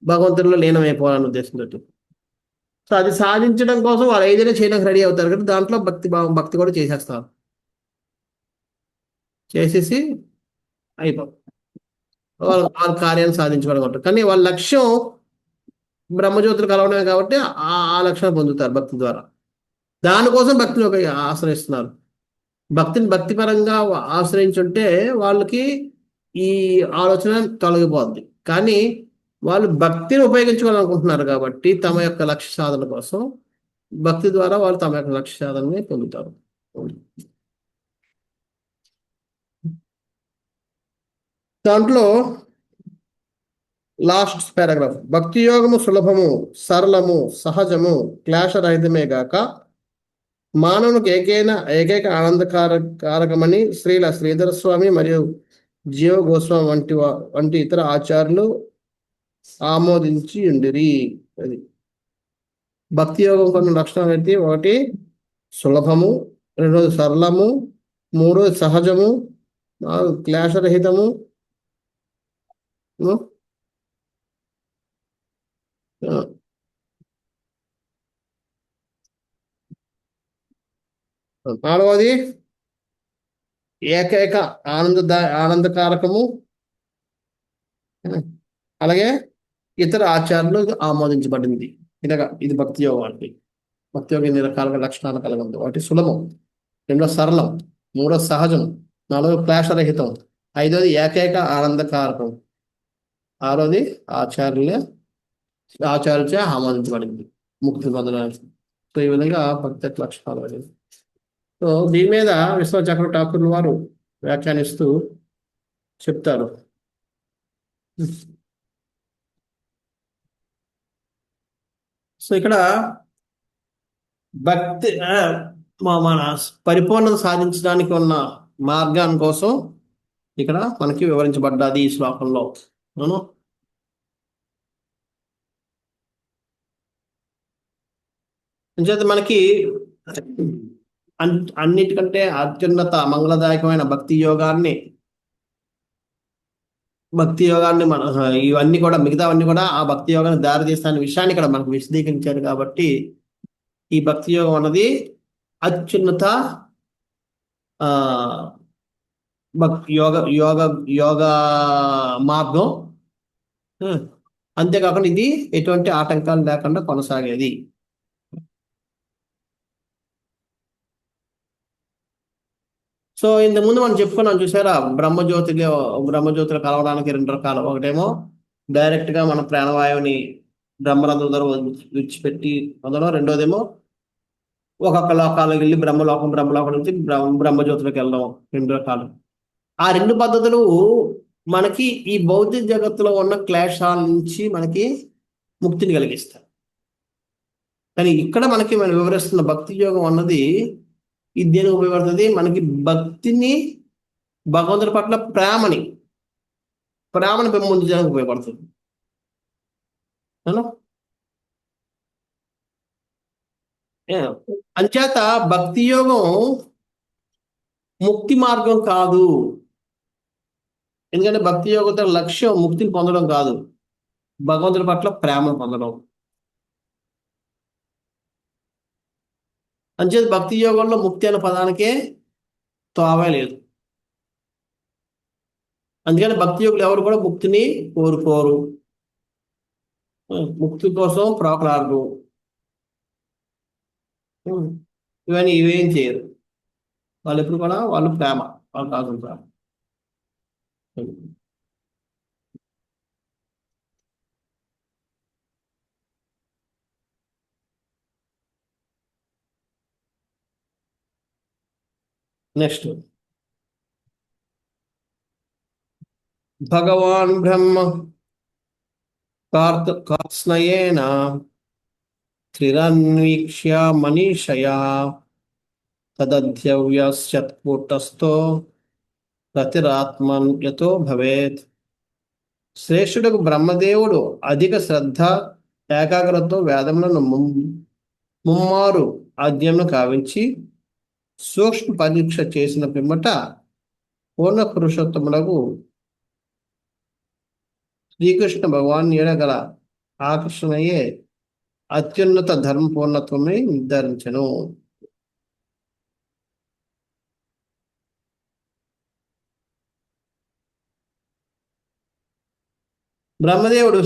భగవంతుడిలో లీనమైపోవాలనే ఉద్దేశంతో. సో అది సాధించడం కోసం వాళ్ళు ఏదైనా చేయడానికి రెడీ అవుతారు కదా, దాంట్లో భక్తి కూడా చేసేస్తారు, చేసేసి వాళ్ళ కార్యాన్ని సాధించుకోవడం ఉంటారు. కానీ వాళ్ళ లక్ష్యం బ్రహ్మజ్యోతులు కలవడమే కాబట్టి ఆ లక్ష్యాన్ని పొందుతారు భక్తి ద్వారా. దానికోసం భక్తిని ఆశ్రయిస్తున్నారు. భక్తిని భక్తిపరంగా ఆశ్రయించుంటే వాళ్ళకి ఈ ఆలోచన తొలగిపోద్ది. కానీ వాళ్ళు భక్తిని ఉపయోగించుకోవాలనుకుంటున్నారు కాబట్టి తమ యొక్క లక్ష్య సాధన కోసం భక్తి ద్వారా వాళ్ళు తమ యొక్క లక్ష్య సాధనని పొందుతారు. దాంట్లో లాస్ట్ పారాగ్రాఫ్, భక్తి యోగము సులభము, సరళము, సహజము, క్లేశరహితమే గాక మానవునికి ఏకైక ఆనందకారకమని శ్రీధర స్వామి మరియు జీవ గోస్వామి వంటి ఇతర ఆచార్యులు ఆమోదించి ఉండిరి. అది భక్తి యోగం కొన్ని లక్షణాలు అయితే, ఒకటి సులభము, రెండోది సరళము, మూడోది సహజము, నాలుగు క్లేశరహితము, నాలుగవది ఏకైక ఆనందకారకము, అలాగే ఇతర ఆచారాలు ఆమోదించబడింది. ఇలాగా ఇది భక్తి యోగం అంటే. భక్తి యోగం ఎన్ని రకాలుగా లక్షణాలు కలిగి ఉంది. ఒకటి సులభం, రెండో సరళం, మూడో సహజం, నాలుగో క్లేశరహితం, ఐదోది ఏకైక ఆనందకారకం, ఆరోది ఆచార్యులచే ఆమోదించబడింది ముక్తి పొందడానికి. సో ఈ విధంగా భక్తి యొక్క లక్షణాలు అనేది. సో దీని మీద విశ్వచక్ర ఠాకూర్ వారు వ్యాఖ్యానిస్తూ చెప్తారు. సో ఇక్కడ భక్తి మన పరిపూర్ణత సాధించడానికి ఉన్న మార్గాన్ని కోసం ఇక్కడ మనకి వివరించబడ్డది ఈ శ్లోకంలో. అవును. అంచేత మనకి అన్నిటికంటే అత్యున్నత మంగళదాయకమైన భక్తి యోగాన్ని మన ఇవన్నీ కూడా మిగతావన్నీ కూడా ఆ భక్తి యోగాన్ని దారి తీస్తానే విషయాన్ని ఇక్కడ మనకు విశదీకరించారు. కాబట్టి ఈ భక్తి యోగం అన్నది అత్యున్నత ఆ యోగ యోగ యోగ మార్గం. అంతేకాకుండా ఇది ఎటువంటి ఆటంకాలు లేకుండా కొనసాగేది. సో ఇంతకుముందు మనం చెప్పుకున్నాం చూసారా, బ్రహ్మజ్యోతులు కలవడానికి 2 రకాలు. ఒకటేమో డైరెక్ట్ గా మన ప్రాణవాయువుని బ్రహ్మరంధ్రం ద్వారా విడిచిపెట్టి అందులో, రెండోదేమో ఒక్కొక్క లోకాలకు వెళ్ళి బ్రహ్మలోకం నుంచి బ్రహ్మజ్యోతులకు వెళ్ళడం. 2 రకాలు. ఆ 2 పద్ధతులు మనకి ఈ భౌతిక జగత్తులో ఉన్న క్లేశాల నుంచి మనకి ముక్తిని కలిగిస్తాయి. కానీ ఇక్కడ మనకి మనం వివరిస్తున్న భక్తి యోగం అన్నది ఇది దేనికి ఉపయోగపడుతుంది? మనకి భక్తిని, భగవంతుడి పట్ల ప్రేమని పెంపొందించడానికి ఉపయోగపడుతుంది. అంచేత భక్తి యోగం ముక్తి మార్గం కాదు. ఎందుకంటే భక్తి యోగంతో లక్ష్యం ముక్తిని పొందడం కాదు, భగవంతుడి పట్ల ప్రేమను పొందడం. అంచేత భక్తి యోగంలో ముక్తి అనే పదానికే తోవే లేదు. అందుకని భక్తి యోగులు ఎవరు కూడా ముక్తిని కోరుకోరు, ముక్తి కోసం ప్రోకలాడరు, ఇవేం చేయరు. వాళ్ళు ఎప్పుడు కూడా వాళ్ళు కాదు ప్రేమ. నెక్స్ట్, భగవాన్ బ్రహ్మ కార్త్స్నయేన త్రిరన్వీక్ష్య మనీషయా తదధ్యవ్యస్యత్కూటస్థో రతిరాత్మన్ యతో భవేత్. శ్రేష్ఠుడకు బ్రహ్మదేవుడు అధిక శ్రద్ధ ఏకాగ్రతతో వేదములను ముమ్మారు అధ్యయనం కావించి సూక్ష్మ పరీక్ష చేసిన పిమ్మట పూర్ణ పురుషోత్తములకు శ్రీకృష్ణ భగవాన్ గల ఆకర్షణయే అత్యున్నత ధర్మ పూర్ణత్వమని నిర్ధారించను.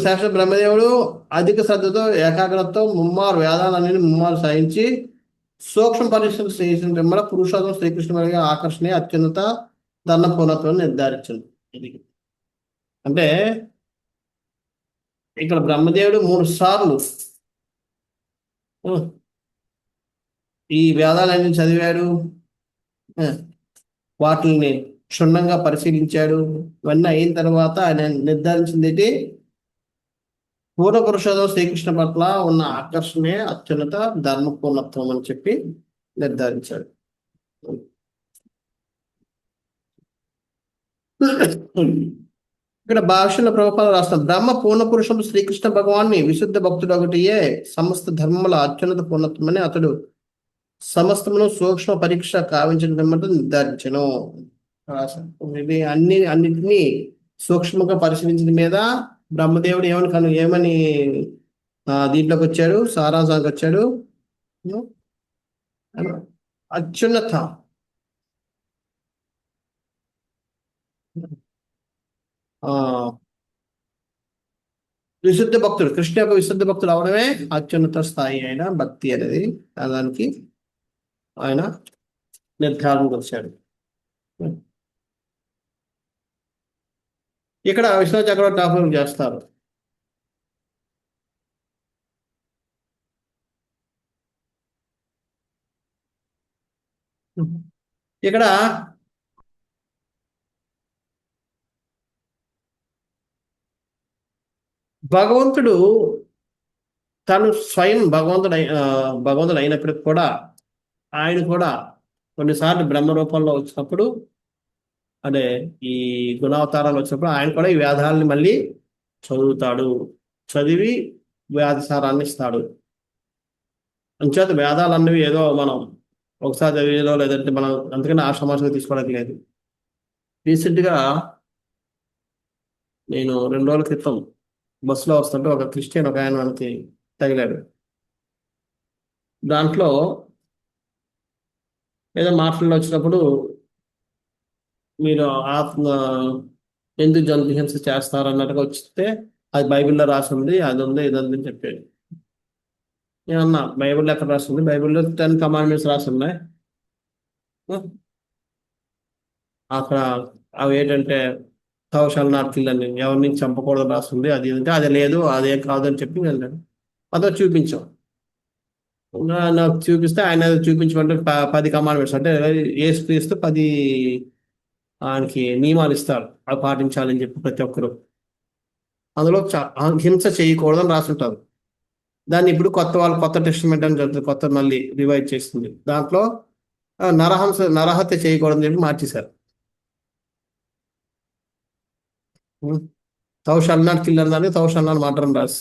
శాస్త్ర బ్రహ్మదేవుడు అధిక శ్రద్ధతో ఏకాగ్రతతో వేదాలన్నీ సాధించి సూక్ష్మ పరీక్షలు చేసిన పిమ్మట పురుషోత్తమ శ్రీకృష్ణ ఆకర్షణ అత్యున్నత ధర్మ పూర్ణత్వం నిర్ధారించను. అంటే ఇక్కడ బ్రహ్మదేవుడు 3 సార్లు ఈ వేదాలన్నీ చదివాడు, వాటిని క్షుణ్ణంగా పరిశీలించాడు. ఇవన్నీ అయిన తర్వాత ఆయన నిర్ధారించింది ఏంటి? పూర్ణ పురుషోత్తమ శ్రీకృష్ణ పట్ల ఉన్న ఆకర్షణే అత్యున్నత ధర్మ పూర్ణత్వం అని చెప్పి నిర్ధారించాడు. ఇక్కడ భాషల ప్రభుపాద రాస్తాం, బ్రహ్మ పూర్ణ పురుషం శ్రీకృష్ణ భగవాన్ని విశుద్ధ భక్తుడు ఒకటియే సమస్త ధర్మముల అత్యున్నత పూర్ణత్వమని అతడు సమస్తమును సూక్ష్మ పరీక్ష కావించిన పిమ్మట నిర్ధారించను. ఇది అన్నిటినీ సూక్ష్మంగా పరిశీలించిన మీద బ్రహ్మదేవుడు ఏమని దీంట్లోకి వచ్చాడు, సారాంశానికి వచ్చాడు. అత్యున్నత విశుద్ధ భక్తుడు, కృష్ణ యొక్క విశుద్ధ భక్తుడు అవడమే అత్యున్నత స్థాయి అయిన భక్తి అనేది దానికి ఆయన నిర్ధారణకు వచ్చాడు. ఇక్కడ విశ్వనాథ్ చక్రవర్తి ఠాకూర్ చేస్తారు. ఇక్కడ భగవంతుడు తను స్వయం భగవంతుడు అయినప్పటికి కూడా ఆయన కూడా కొన్నిసార్లు బ్రహ్మ రూపంలో వచ్చినప్పుడు, అంటే ఈ గుణావతారాలు వచ్చినప్పుడు ఆయన కూడా ఈ వేదాలని మళ్ళీ చదువుతాడు, చదివి వేద సారాన్ని ఇస్తాడు. అంచేత వేదాలు అన్నవి ఏదో మనం ఒకసారి చదివేదో లేదంటే మనం అందుకని ఆషామాషిగా తీసుకోవడానికి లేదు. రీసెంట్గా నేను 2 రోజుల క్రితం బస్సులో వస్తుంటే ఒక క్రిస్టియన్ ఒక ఆయన మనకి తగిలాడు. దాంట్లో ఏదో మాటల్లో వచ్చినప్పుడు మీరు ఆత్మ ఎందుకు జంతు హింస చేస్తారు అన్నట్టుగా వచ్చితే అది బైబిల్లో రాసి ఉంది, అది ఉంది, ఇది ఉంది అని చెప్పాడు. ఏమన్నా బైబిల్లో ఎక్కడ రాసి ఉంది? బైబిల్లో 10 కమాండ్మెంట్స్ రాసి ఉన్నాయి. అక్కడ అవి ఏంటంటే thou shalt not kill అని, ఎవరిని చంపకూడదు రాస్తుంది. అది అంటే అది లేదు, అదేం కాదు అని చెప్పి వెళ్ళాడు. అదో చూపించాం. నాకు చూపిస్తే ఆయన చూపించమంటే 10 కమాండ్మెంట్స్ అంటే యేసుక్రీస్తు 10 ఆయనకి నియమాలు ఇస్తారు, అవి పాటించాలని చెప్పి ప్రతి ఒక్కరు. అందులో హింస చేయకూడదని రాసుంటారు. దాన్ని ఇప్పుడు కొత్త టెస్టిమెంట్ అని జరుగుతుంది, కొత్త మళ్ళీ రివైజ్ చేస్తుంది. దాంట్లో నరహత్య చేయకూడదని చెప్పి మార్చేశారు. thou shalt not kill అన్నది thou shalt not murder అని రాసి.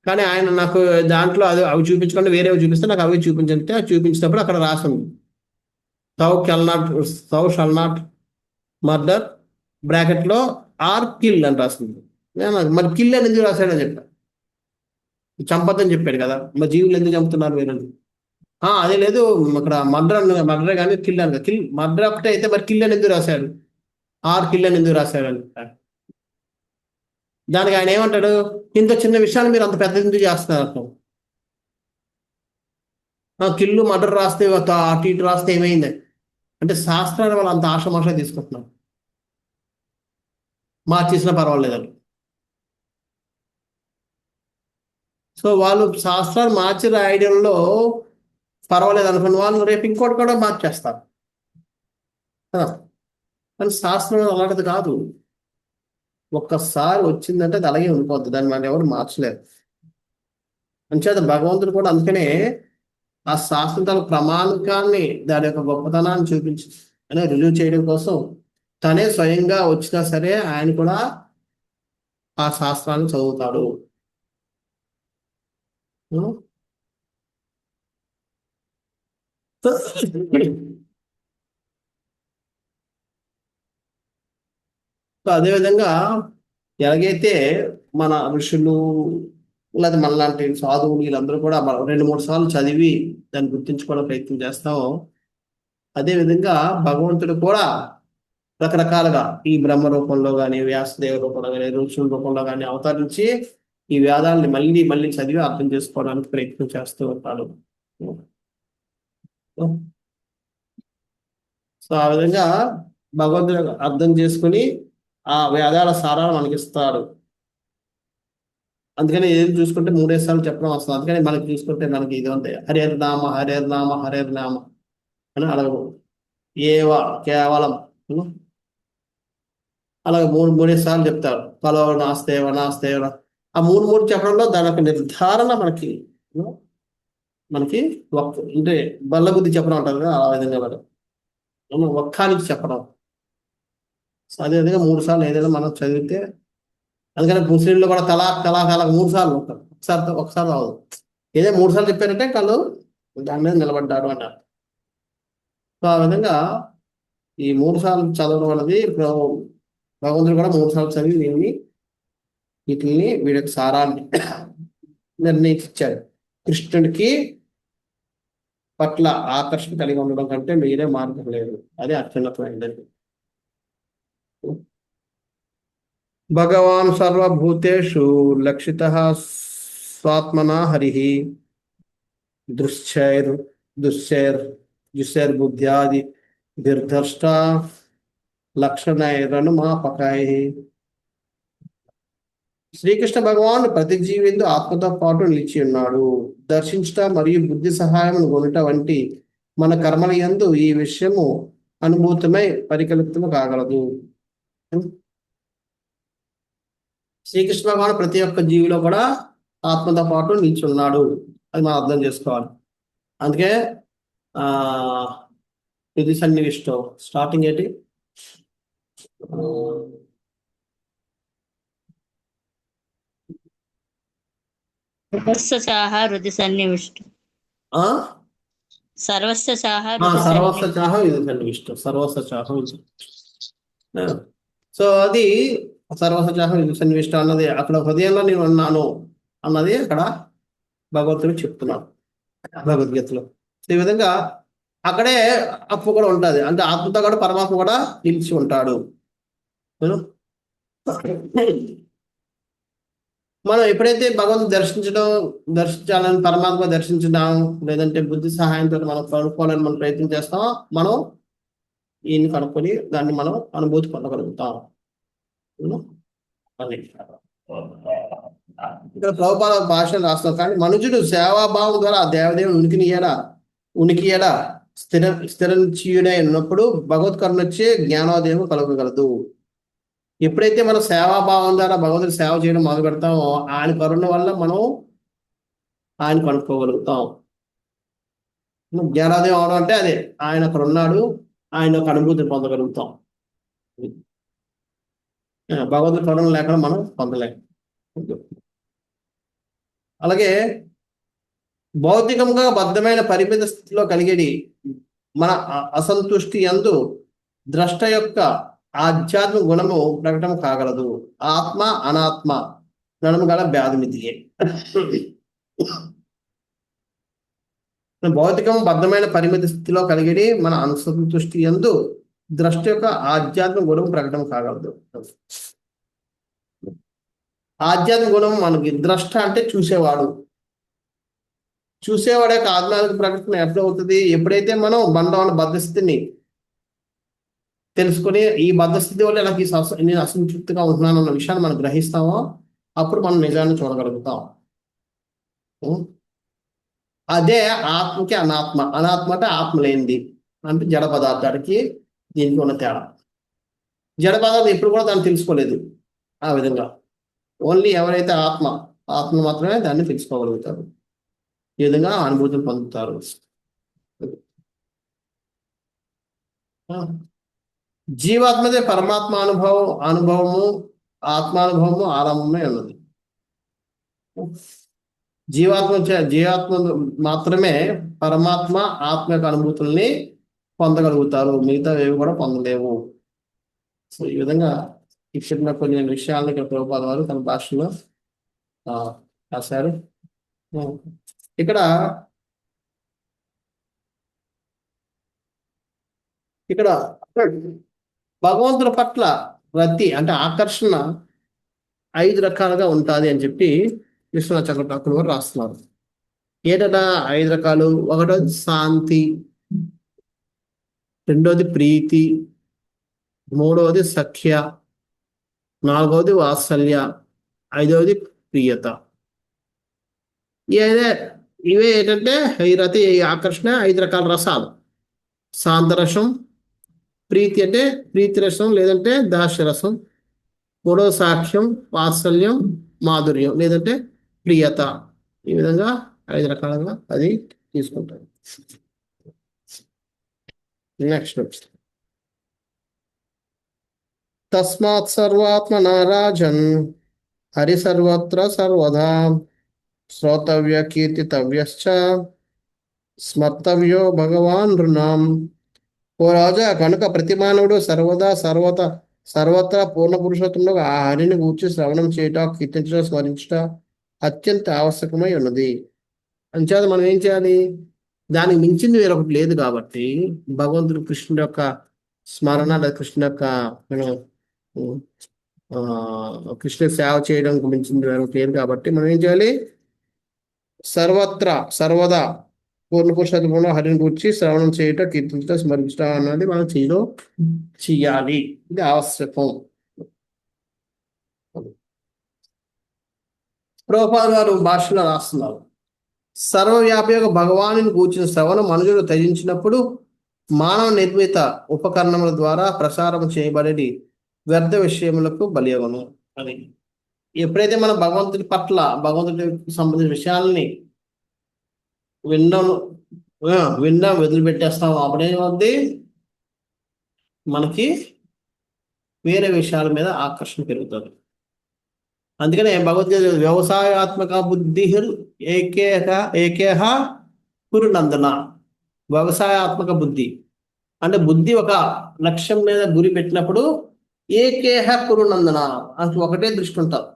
కానీ ఆయన నాకు దాంట్లో అవి చూపించకుండా వేరేవి చూపిస్తే నాకు అవి చూపించంటే అవి చూపించినప్పుడు అక్కడ రాసింది thou shall not murder బ్రాకెట్లో ఆర్ కిల్ అని రాసింది. మరి కిల్ అని ఎందుకు రాశాడని చెప్పా, చంపద్దని చెప్పాడు కదా, మరి జీవులు ఎందుకు చంపుతున్నారు వేరే? అదే లేదు అక్కడ మర్డర్ కానీ కిల్ అని, మర్డర్ ఒకటే అయితే మరి కిల్ అని ఎందుకు రాశాడు, ఆర్ కిల్ అని ఎందుకు రాశాడు అని. దానికి ఆయన ఏమంటాడు, ఇంత చిన్న విషయాన్ని మీరు అంత పెద్ద ఎందుకు చేస్తున్నారు అంటాం. కిల్లు మర్డర్ రాస్తే అటు ఇటు రాస్తే ఏమైంది అంటే శాస్త్రాన్ని వాళ్ళు అంత ఆషమాషగా తీసుకుంటున్నారు, మార్చేసినా పర్వాలేదండి. సో వాళ్ళు శాస్త్రాలు మార్చి రాయడంలో పర్వాలేదు అనుకున్న వాళ్ళు రేపు ఇంకోటి కూడా మార్చేస్తారు కదా. కానీ శాస్త్రం అలాంటిది కాదు, ఒక్కసారి వచ్చిందంటే అది అలాగే ఉండిపోద్ది, దాన్ని మనం ఎవరు మార్చలేరు. అంచేత భగవంతుడు కూడా అందుకనే ఆ శాస్త్రం ప్రామాణికాన్ని దాని యొక్క గొప్పతనాన్ని చూపించి అని రుజువు చేయడం కోసం తనే స్వయంగా వచ్చినా సరే ఆయన కూడా ఆ శాస్త్రాన్ని చదువుతాడు. అదేవిధంగా ఎలాగైతే మన ఋషులు లేదా మనలాంటి సాధువులు వీళ్ళందరూ కూడా 2-3 సార్లు చదివి దాన్ని గుర్తించుకోవడం ప్రయత్నం చేస్తామో, అదేవిధంగా భగవంతుడు కూడా రకరకాలుగా ఈ బ్రహ్మ రూపంలో కానీ, వ్యాసదేవ రూపంలో కానీ, ఋషుల రూపంలో కానీ అవతరించి ఈ వేదాలని మళ్ళీ మళ్ళీ చదివి అర్థం చేసుకోవడానికి ప్రయత్నం చేస్తూ ఉంటాడు. సో ఆ విధంగా భగవంతుడు అర్థం చేసుకుని ఆ వేదాల సారాలు మనకి ఇస్తాడు. అందుకని ఏది చూసుకుంటే 3 సార్లు చెప్పడం వస్తుంది. అందుకని మనకి చూసుకుంటే మనకి ఇది ఉంటాయి, హరేర్నామ హరేర్నామ హరేర్నామ అని అడగవు, ఏవా కేవలం అలాగే 3 సార్లు చెప్తారు, కలవ నాస్తేవ నాస్తేవ. ఆ 3 చెప్పడంలో దాని యొక్క నిర్ధారణ మనకి అంటే బల్ల బుద్ధి చెప్పడం అంటారు కదా, ఆ విధంగా మనం ఒక్కానికి చెప్పడం. అదేవిధంగా 3 సార్లు ఏదైనా మనం చదివితే, అందుకని ముస్లింలు కూడా తలాక్ 3 సార్లు ఉంటారు, ఒకసారి రాదు. ఏదో 3 సార్లు చెప్పారంటే వాళ్ళు దాని మీద నిలబడ్డాడు అన్నారు. సో ఆ విధంగా ఈ 3 సార్లు చదవడం అనేది భగవంతుడు కూడా 3 సార్లు చదివి వీటిని వీడికి సారాన్ని నిర్ణయించాడు. కృష్ణుడికి పట్ల ఆకర్షణ కలిగి ఉండడం కంటే మీరే మార్గం లేదు, అది అత్యున్నతమైనది. భగవాన్ సర్వభూతేషు లక్షితః స్వాత్మనా హరిః దుశ్చైర్బుద్ధ్యాది నిర్ధర్ష్ట లక్షణైరనుమాపకై. శ్రీకృష్ణ భగవానుడు ప్రతి జీవిందు ఆత్మతో పాటు నిలిచి ఉన్నాడు. దర్శించుట మరియు బుద్ధి సహాయం కొనుట వంటి మన కర్మల యందు ఈ విషయము అనుభూతమై పరికల్పితము కాగలదు. శ్రీకృష్ణ భగవానుడు ప్రతి ఒక్క జీవిలో కూడా ఆత్మతో పాటు నిలిచి ఉన్నాడు. అది మనం అర్థం చేసుకోవాలి. అందుకే ఇది సన్నివిష్టం స్టార్టింగ్ ఏంటి? సర్వస్వ చాహ హృది సన్నివిష్టు. ఆ సర్వస్వ చాహ సర్వస్వ చాహ ఇది సన్నివిష్టం. సర్వస్వ చాహ ఇది. సో అది సర్వస్వ చాహ ఇది సన్నివిష్టం అన్నది అక్కడ హృదయంలో నేను ఉన్నాను అన్నది అక్కడ భగవంతుడు చెప్తున్నాడు భగవద్గీతలో. ఈ విధంగా అక్కడే అప్పు కూడా ఉంటుంది. అంటే ఆత్మతో కూడా పరమాత్మ కూడా నిలిచి ఉంటాడు. మనం ఎప్పుడైతే భగవంతుడు దర్శించాలని పరమాత్మ దర్శించడం లేదంటే బుద్ధి సహాయంతో మనం కనుక్కోవాలని మనం ప్రయత్నం చేస్తామో మనం ఈయన్ని కనుక్కొని దాన్ని మనం అనుభూతి పొందగలుగుతాం. అది ఇక్కడ ప్రభుపాద భాషను రాస్తాం. కానీ మనుషుడు సేవాభావం ద్వారా ఆ దేవదేవుని ఉనికి ఎడ స్థిరచీయుడై ఉన్నప్పుడు భగవత్ కరుణ వచ్చే జ్ఞానోదయం కలగగలదు. ఎప్పుడైతే మనం సేవాభావం ద్వారా భగవంతుడి సేవ చేయడం మొదలు పెడతామో ఆయన కరుణ వల్ల మనం ఆయన కనుక్కోగలుగుతాం. జ్ఞానోదయం అవడం అంటే అదే ఆయన అక్కడ ఉన్నాడు, ఆయన ఒక అనుభూతి పొందగలుగుతాం. భగవంతుడి కరుణ లేకుండా మనం పొందలేం. అలాగే భౌతికంగా బద్ధమైన పరిమిత స్థితిలో కలిగేది మన అసంతుష్టి యందు ద్రష్ట యొక్క ఆధ్యాత్మిక గుణము ప్రకటన కాగలదు. ఆత్మ అనాత్మ నడుము గల వ్యాధిమితియే. భౌతికం బద్ధమైన పరిమిత స్థితిలో కలిగేది మన అసంతుష్టి యందు ద్రష్ట యొక్క ఆధ్యాత్మిక గుణం ప్రకటన కాగలదు. ఆధ్యాత్మిక గుణం మనకి ద్రష్ట అంటే చూసేవాడు. చూసేవాడు యొక్క ఆధ్యాత్మిక ప్రకటన ఎప్పుడు అవుతుంది? ఎప్పుడైతే మనం బంధం బద్ధస్థితిని తెలుసుకొని ఈ బద్ధస్థితి వల్ల నాకు నేను అసంతృప్తిగా ఉంటున్నాను అన్న విషయాన్ని మనం గ్రహిస్తామో అప్పుడు మనం నిజాన్ని చూడగలుగుతాం. అదే ఆత్మకి అనాత్మ. అనాత్మ అంటే ఆత్మ లేనిది, అంటే జడ పదార్థానికి దీనికి ఉన్న తేడా. జడ పదార్థం ఎప్పుడు కూడా దాన్ని తెలుసుకోలేదు. ఆ విధంగా ఓన్లీ ఎవరైతే ఆత్మ మాత్రమే దాన్ని తెలుసుకోగలుగుతారు. ఈ విధంగా అనుభూతిని పొందుతారు. జీవాత్మదే పరమాత్మ అనుభవము ఆత్మానుభవము ఆరంభమే ఉన్నది. జీవాత్మ మాత్రమే పరమాత్మ ఆత్మ యొక్క అనుభూతుల్ని పొందగలుగుతారు. మిగతా ఏవి కూడా పొందలేవు. సో ఈ విధంగా ఇక్కడ కొన్ని విషయాలను ఇక్కడ ప్రభుపాద వారు తన భాషలో రాశారు. ఇక్కడ భగవంతుడి పట్ల రతి అంటే ఆకర్షణ 5 రకాలుగా ఉంటుంది అని చెప్పి విశ్వనాథ చక్రవర్తి వారు రాస్తున్నారు. ఏదైనా 5 రకాలు? ఒకటోది శాంతి, రెండోది ప్రీతి, మూడవది సఖ్య, నాలుగవది వాత్సల్య, ఐదవది ప్రియత. ఇవే ఏంటంటే ఈ రతి ఆకర్షణ 5 రకాల రసాలు. శాంతరసం, ప్రీతి అంటే ప్రీతి రసం లేదంటే దాస్యరసం, మూడవ సాక్ష్యం, వాత్సల్యం, మాధుర్యం లేదంటే ప్రియత. ఈ విధంగా 5 రకాలుగా అది తీసుకుంటారు. నెక్స్ట్, తస్మాత్ సర్వాత్మన రాజన్ హరి సర్వత్ర సర్వదా శ్రోతవ్య కీర్తితవ్యశ్చ స్మర్తవ్యో భగవాన్ నృణాం. ఓ రాజా, కనుక ప్రతి మానవుడు సర్వత్రా పూర్ణ పురుషోత్తముడు ఆ హరిని గూర్చి శ్రవణం చేయుట, కీర్తించడం, స్మరించుట అత్యంత ఆవశ్యకమై ఉన్నది. అంచేత మనం ఏం చేయాలి? దానికి మించింది వేరొకటి లేదు కాబట్టి భగవంతుడు కృష్ణుడి యొక్క స్మరణ లేదా కృష్ణుడి యొక్క కృష్ణుడి సేవ చేయడానికి మించింది వేరొకటి లేదు కాబట్టి మనం ఏం చేయాలి? సర్వదా పూర్ణ పురుషోత్తముడు హరిని గురించి శ్రవణం చేయటం, కీర్తించడం, స్మరించడం అన్నది మనం చెయ్యాలి. ఇది ఆవశ్యకం. ప్రభుపాద గారు భాషలో రాస్తున్నారు, సర్వవ్యాపి యొక్క భగవాను కూర్చిన శ్రవణం మనుషులు త్యజించినప్పుడు మానవ నిర్మిత ఉపకరణముల ద్వారా ప్రసారం చేయబడేది వ్యర్థ విషయములకు బలియగను అని. ఎప్పుడైతే మనం భగవంతుడి పట్ల, భగవంతుడికి సంబంధించిన విషయాలని విన్నా వదిలిపెట్టేస్తాం, అప్పుడేమవుద్ది, మనకి వేరే విషయాల మీద ఆకర్షణ పెరుగుతుంది. అందుకనే భగవద్గీత వ్యవసాయాత్మక బుద్ధి ఏకేహ కురునందన. వ్యవసాయాత్మక బుద్ధి అంటే బుద్ధి ఒక లక్ష్యం మీద గురి పెట్టినప్పుడు ఏకేహ కురునందన అంటే ఒకటే దృష్టి ఉంటారు.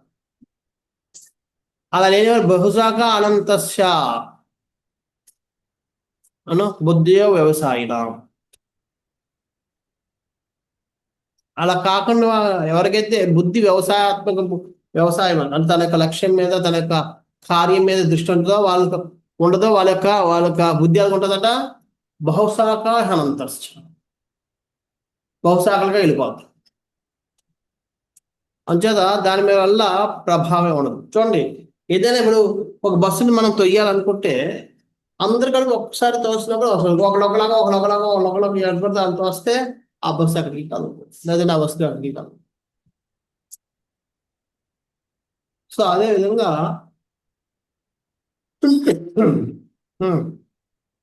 అలా లేని వారు బహుశాఖ అనంతస్య అను బుద్ధియో వ్యవసాయిన. అలా కాకుండా ఎవరికైతే బుద్ధి వ్యవసాయం అంటే తన యొక్క లక్ష్యం మీద, తన యొక్క కార్యం మీద దృష్టి ఉంటుందో వాళ్ళ యొక్క బుద్ధి అది ఉంటుందట బహుశాఖ అనంతస్య, బహుశాఖలుగా వెళ్ళిపోతుంది. అంచేత దాని మీద వల్ల ప్రభావం ఉండదు. చూడండి, ఏదైనా ఇప్పుడు ఒక బస్సుని మనం తొయ్యాలనుకుంటే అందరి కలిపి ఒక్కసారి తోసినప్పుడు ఒకళ్ళొకలాగా ఏర్పడితే అంత వస్తే ఆ బస్సు అక్కడికి కాదు, లేదంటే ఆ బస్సు అక్కడికి కాదు. సో అదే విధంగా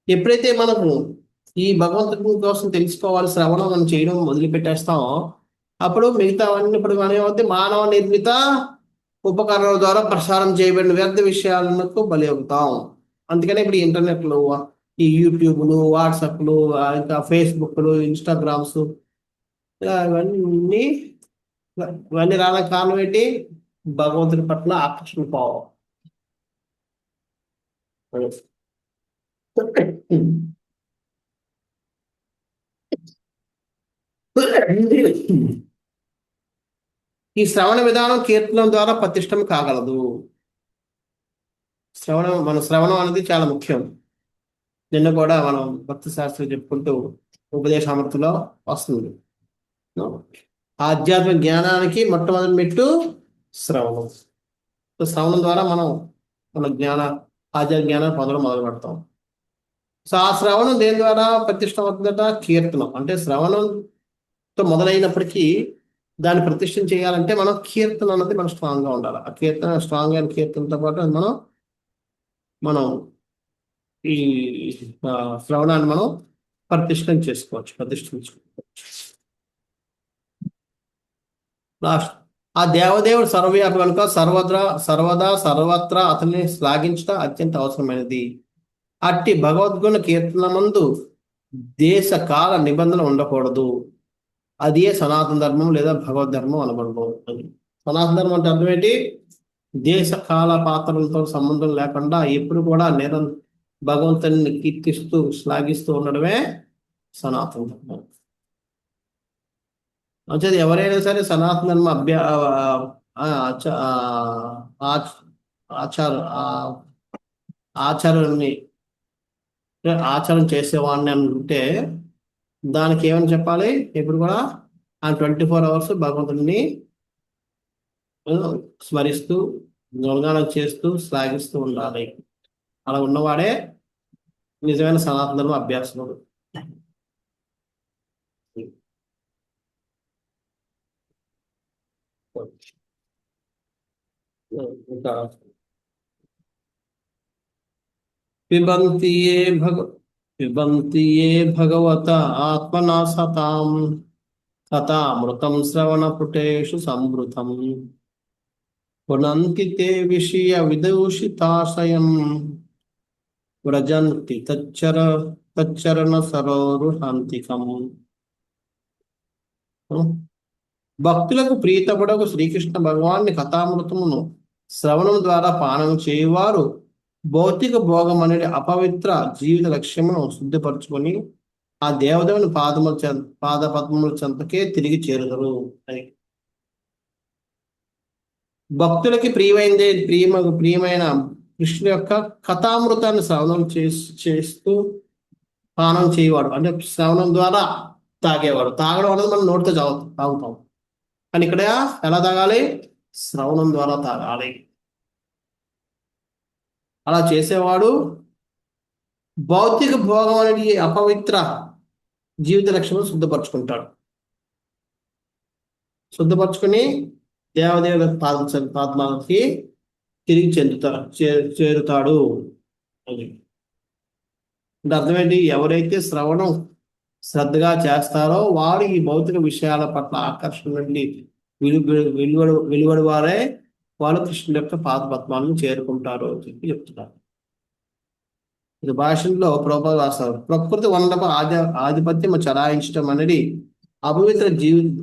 ఎప్పుడైతే మనము ఈ భగవంతుడి కోసం తెలుసుకోవాలి, శ్రవణం మనం చేయడం మొదలుపెట్టేస్తామో అప్పుడు మిగతావన్నీ ఇప్పుడు మనం ఏమవుతుంది, మానవ నిర్మిత ఉపకరణాల ద్వారా ప్రసారం చేయబడిన వ్యర్థ విషయాలకు బలి అవుతాం. అందుకనే ఇప్పుడు ఇంటర్నెట్లు, ఈ యూట్యూబ్లు, వాట్సాప్లు, ఇంకా ఫేస్బుక్లు, ఇన్స్టాగ్రామ్స్ ఇవన్నీ రావడానికి కారణం ఏంటి? భగవంతుడి పట్ల ఆకర్షణ పోవాలి. ఈ శ్రవణ విధానం కీర్తనం ద్వారా ప్రతిష్టం కాగలదు. శ్రవణం అనేది చాలా ముఖ్యం. నిన్న కూడా మనం భక్తి శాస్త్రం చెప్పుకుంటూ ఉపదేశామృతిలో వస్తుంది. ఆధ్యాత్మిక జ్ఞానానికి మొట్టమొదటి మెట్టు శ్రవణం. శ్రవణం ద్వారా మనం మన ఆధ్యాత్మిక జ్ఞానాన్ని పొందడం మొదలు పెడతాం. సో ఆ శ్రవణం దేని ద్వారా ప్రతిష్టం అవుతుందట? కీర్తనం. అంటే శ్రవణంతో మొదలైనప్పటికీ దాన్ని ప్రతిష్టం చేయాలంటే మనం కీర్తన అన్నది మనం స్ట్రాంగ్గా ఉండాలి. ఆ స్ట్రాంగ్ అయిన కీర్తనతో పాటు మనం ఈ శ్రవణాన్ని మనం ప్రతిష్ఠించుకోవచ్చు. లాస్ట్, ఆ దేవదేవుడు సర్వవ్యాపి కనుక సర్వదా అతన్ని శ్లాఘించడం అత్యంత అవసరమైనది. అట్టి భగవద్గుణ కీర్తనమందు దేశ కాల నిబంధన ఉండకూడదు. అది సనాతన ధర్మం లేదా భగవద్ ధర్మం అనబడబోతుంది. సనాతన ధర్మం అంటే అర్థం ఏంటి? దేశ కాల పాత్రలతో సంబంధం లేకుండా ఎప్పుడు కూడా భగవంతుని కీర్తిస్తూ శ్లాఘిస్తూ ఉండడమే సనాతన ధర్మం. అంటే ఎవరైనా సరే సనాతన ధర్మ ఆచరణ చేసేవాడిని అనుకుంటే దానికి ఏమని చెప్పాలి? ఇప్పుడు కూడా ఆ 24 hours భగవంతుడిని స్మరిస్తూ, గుణగానం చేస్తూ, శ్లాఘిస్తూ ఉండాలి. అలా ఉన్నవాడే నిజమైన సనాతన ధర్మ అభ్యాసకుడు. ఇంకా పిబంతి ఏ భగవత ఆత్మనా సతామృతం శ్రవణపుటేషు సంభృతం పునంతి తే విషయ విదూషితాశయం వ్రజంతి తచ్చరణ సరోరుహాంతికం. భక్తులకు ప్రీతపడకు శ్రీకృష్ణ భగవాన్ని కథామృతమును శ్రవణం ద్వారా పానం చేయువారు భౌతిక భోగం అనేది అపవిత్ర జీవిత లక్ష్యమును శుద్ధిపరచుకొని ఆ దేవదేవుని పాదపద్మముల చెంతకే తిరిగి చేరుదరు అని. భక్తులకి ప్రియమైన కృష్ణుడి యొక్క కథామృతాన్ని శ్రవణం చేస్తూ పానం చేయవాడు, అంటే శ్రవణం ద్వారా తాగేవాడు. తాగడం అనేది మనం నోటితో తాగుతాం, కానీ ఇక్కడ ఎలా తాగాలి? శ్రవణం ద్వారా తాగాలి. అలా చేసేవాడు భౌతిక భోగం అనేది అపవిత్ర జీవిత లక్ష్యం శుద్ధపరచుకుంటాడు. శుద్ధపరచుకుని దేవదేవుల పాద్మాలకి తిరిగి చేరుతాడు. అది అంటే అర్థం ఏంటి? ఎవరైతే శ్రవణం శ్రద్ధగా చేస్తారో వారు ఈ భౌతిక విషయాల పట్ల ఆకర్షణ నుండి వెలువడి వారే వాళ్ళు కృష్ణుడి యొక్క పాదపద్మాలను చేరుకుంటారు అని చెప్పి చెప్తున్నారు. ఇది భాషలో ప్రభుపాదులు రాస్తారు, ప్రకృతి వండప ఆధిపత్యం చలాయించడం అనేది అపవిత్ర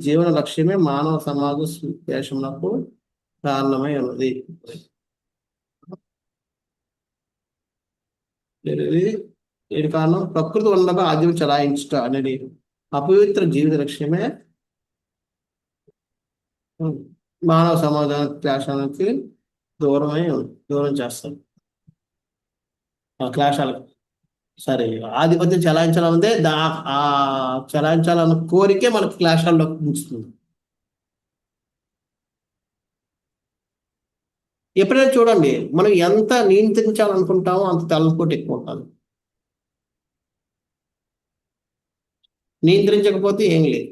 జీవన లక్ష్యమే మానవ సమాజ దేశంలో కారణమై ఉన్నది. ఏది కారణం? ప్రకృతి వండప ఆధిపత్యం చలాయించట అనేది అపవిత్ర జీవిత లక్ష్యమే మానవ సమాజానికి క్లేశానికి దూరం చేస్తారు. ఆ క్లేశాలకు సరే ఆధిపత్యం చలాయించాలంటే ఆ చలాయించాలన్న కోరికే మనకు క్లేశాల్లో ఉంచుతుంది. ఎప్పుడైనా చూడండి, మనం ఎంత నియంత్రించాలనుకుంటామో అంత తలపోటు ఎక్కువ ఉంటుంది. నియంత్రించకపోతే ఏం లేదు.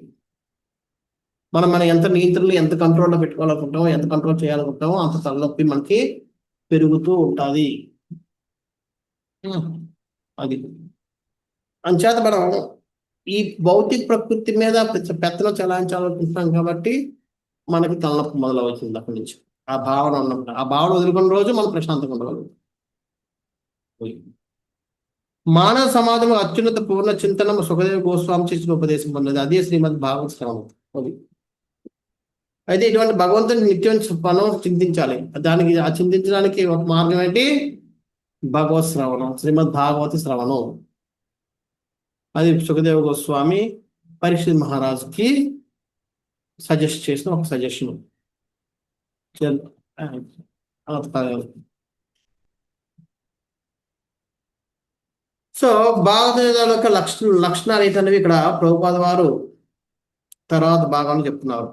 మనం ఎంత నియంత్రణలు ఎంత కంట్రోల్లో పెట్టుకోవాలనుకుంటామో, ఎంత కంట్రోల్ చేయాలనుకుంటామో అంత తలనొప్పి మనకి పెరుగుతూ ఉంటుంది. అది అంచేత మనం ఈ భౌతిక ప్రకృతి మీద పెత్తనం చలాయించాలనుకుంటున్నాం కాబట్టి మనకి తలనొప్పి మొదలవుతుంది. అక్కడి నుంచి ఆ భావన ఉన్నప్పుడు, ఆ భావన వదులుకున్న రోజు మనం ప్రశాంతంగా ఉండగలుగుతాం. మానవ సమాజంలో అత్యున్నత పూర్ణ చింతనం సుఖదేవ గోస్వామి చేసిన ఉపదేశం ఉన్నది. అదే శ్రీమద్ భాగవత శ్రవణం. అది అయితే ఇటువంటి భగవంతుని నిత్యం మనం చింతించాలి. దానికి ఆ చింతించడానికి ఒక మార్గం ఏంటి? భగవత్ శ్రవణం, శ్రీమద్ భాగవత శ్రవణం. అది సుఖదేవ గోస్వామి పరీక్షిత్ మహారాజుకి సజెస్ట్ చేసిన ఒక సజెషన్. సో భాగవత యొక్క లక్షణాలు ఏంటనేవి ఇక్కడ ప్రభుపాద వారు తర్వాత భాగంలో చెప్తున్నారు.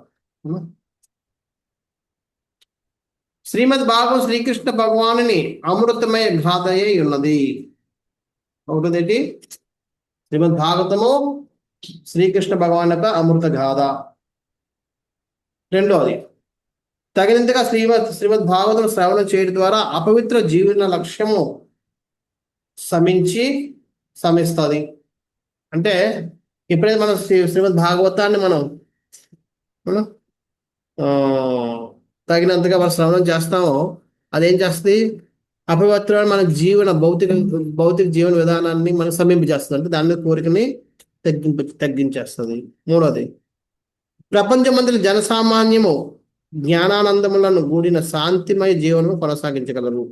శ్రీమద్ భాగవతం శ్రీకృష్ణ భగవానుని అమృతమయ గాథయే ఉన్నది. ఒకటేంటి? శ్రీమద్ భాగవతము శ్రీకృష్ణ భగవాన్ యొక్క అమృత గాథ. రెండవది, తగినంతగా శ్రీమద్ భాగవతం శ్రవణం చేయడం ద్వారా అపవిత్ర జీవన లక్ష్యము శమిస్తుంది. అంటే ఎప్పుడైతే మనం శ్రీమద్ భాగవతాన్ని మనం తగినంతగా మనం శ్రవణం చేస్తామో అదేం చేస్తుంది? అపవిత్రమైన మన భౌతిక జీవన విధానాన్ని మనం సమీపించేస్తుంది. అంటే దాని కోరికని తగ్గించేస్తుంది. మూడవది, ప్రపంచమంతటి జనసామాన్యము జ్ఞానానందములను కూడిన శాంతిమయ జీవనం కొనసాగించగలరు.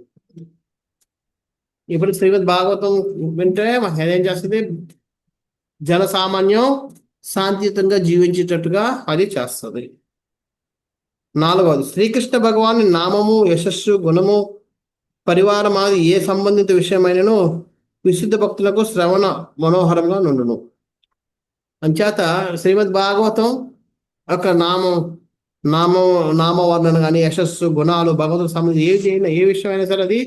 ఇప్పుడు శ్రీమద్ భాగవతం వింటే ఏం చేస్తుంది? జనసామాన్యం శాంతియుతంగా జీవించేటట్టుగా అది చేస్తుంది. నాలుగవది, శ్రీకృష్ణ భగవాన్ నామము, యశస్సు, గుణము, పరివారం అది ఏ సంబంధిత విషయమైనను విశుద్ధ భక్తులకు శ్రవణ మనోహరంగా నుండును. అంచేత శ్రీమద్ భాగవతం ఒక నామవర్ణన కానీ యశస్సు, గుణాలు, భగవంతుకు సంబంధించి ఏ విషయమైనా సరే అది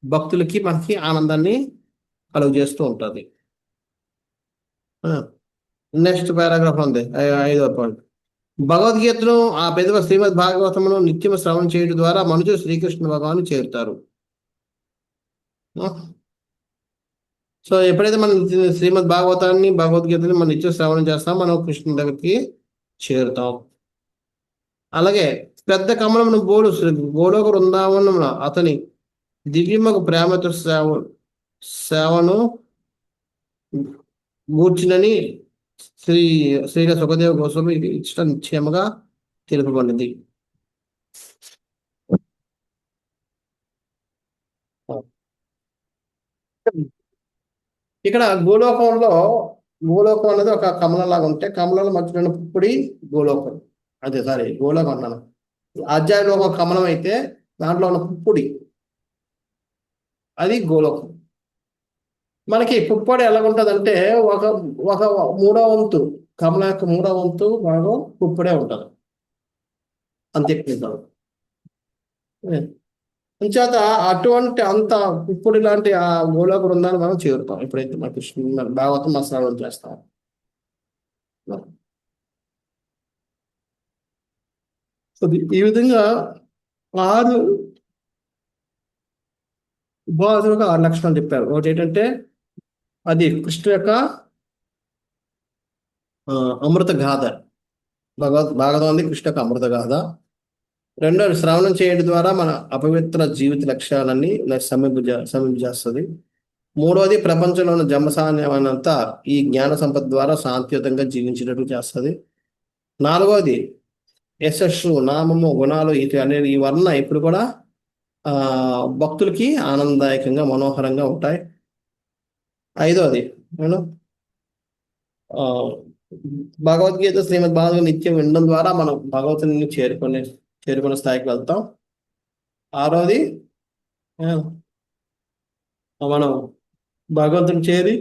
భక్తులకి మనకి ఆనందాన్ని కలుగజేస్తూ ఉంటుంది. నెక్స్ట్ పారాగ్రాఫ్ ఉంది, 5వ పాయింట్. భగవద్గీతను ఆ పెదవ శ్రీమద్ భాగవతమును నిత్యం శ్రవణం చేయడం ద్వారా మనుషులు శ్రీకృష్ణ భగవాను చేరుతారు. సో ఎప్పుడైతే మనం శ్రీమద్ భాగవతాన్ని భగవద్గీతని మనం నిత్యం శ్రవణం చేస్తాం, మనం కృష్ణుని దగ్గరికి చేరుతాం. అలాగే పెద్ద కమలమును గోలోక బృందావనమున అతని దివ్యమకు ప్రేమతో సేవను గూర్చినని శ్రీల సుఖదేవ గోస్వామి ఇష్ట నిశ్చయముగా తెలుపబడింది. ఇక్కడ గోలోకం అనేది ఒక కమలం లాగా ఉంటే, కమలంలో మధ్యలో పుప్పొడి గోలోకం. గోలోకం అన్నాను. అధ్యాయంలో ఒక కమలం అయితే దాంట్లో ఉన్న పుప్పొడి అది గోలోకం. మనకి పుప్పొడి ఎలాగుంటుందంటే ఒక ఒక మూడో వంతు కమల యొక్క మూడో వంతు భాగం పుప్పొడే ఉంటుంది, అంత ఎక్కువ ఉంటుంది. అంచేత అటువంటి అంత పుప్పొడి లాంటి ఆ గోలోక బృందాన్ని మనం చేరుతాం ఎప్పుడైతే మన కృష్ణ భాగవతం మసనాలు చేస్తాం. ఈ విధంగా 6 ఉపాధులకు 6 లక్షణాలు చెప్పారు. ఒకటి ఏంటంటే అది కృష్ణ యొక్క అమృత గాథ, భాగవతం ఉంది కృష్ణ యొక్క అమృత గాథ. రెండోది శ్రవణం చేయడం ద్వారా మన అపవిత్ర జీవిత లక్ష్యాలన్నీ సమీపించేస్తుంది. మూడోది ప్రపంచంలో ఉన్న జమసాన్యమంతా ఈ జ్ఞాన సంపద ద్వారా శాంతియుతంగా జీవించేటట్టు చేస్తుంది. నాలుగోది యశస్సు, నామము, గుణాలు అనేది ఈ వర్ణ ఇప్పుడు కూడా భక్తులకి ఆనందదాయకంగా మనోహరంగా ఉంటాయి. ఐదోది భగవద్గీత శ్రీమద్ భాగవతం నిత్యం వినడం ద్వారా మనం భగవతుని చేరుకునే స్థాయికి వెళ్తాం. ఆరోది మనం భగవంతుని చేరి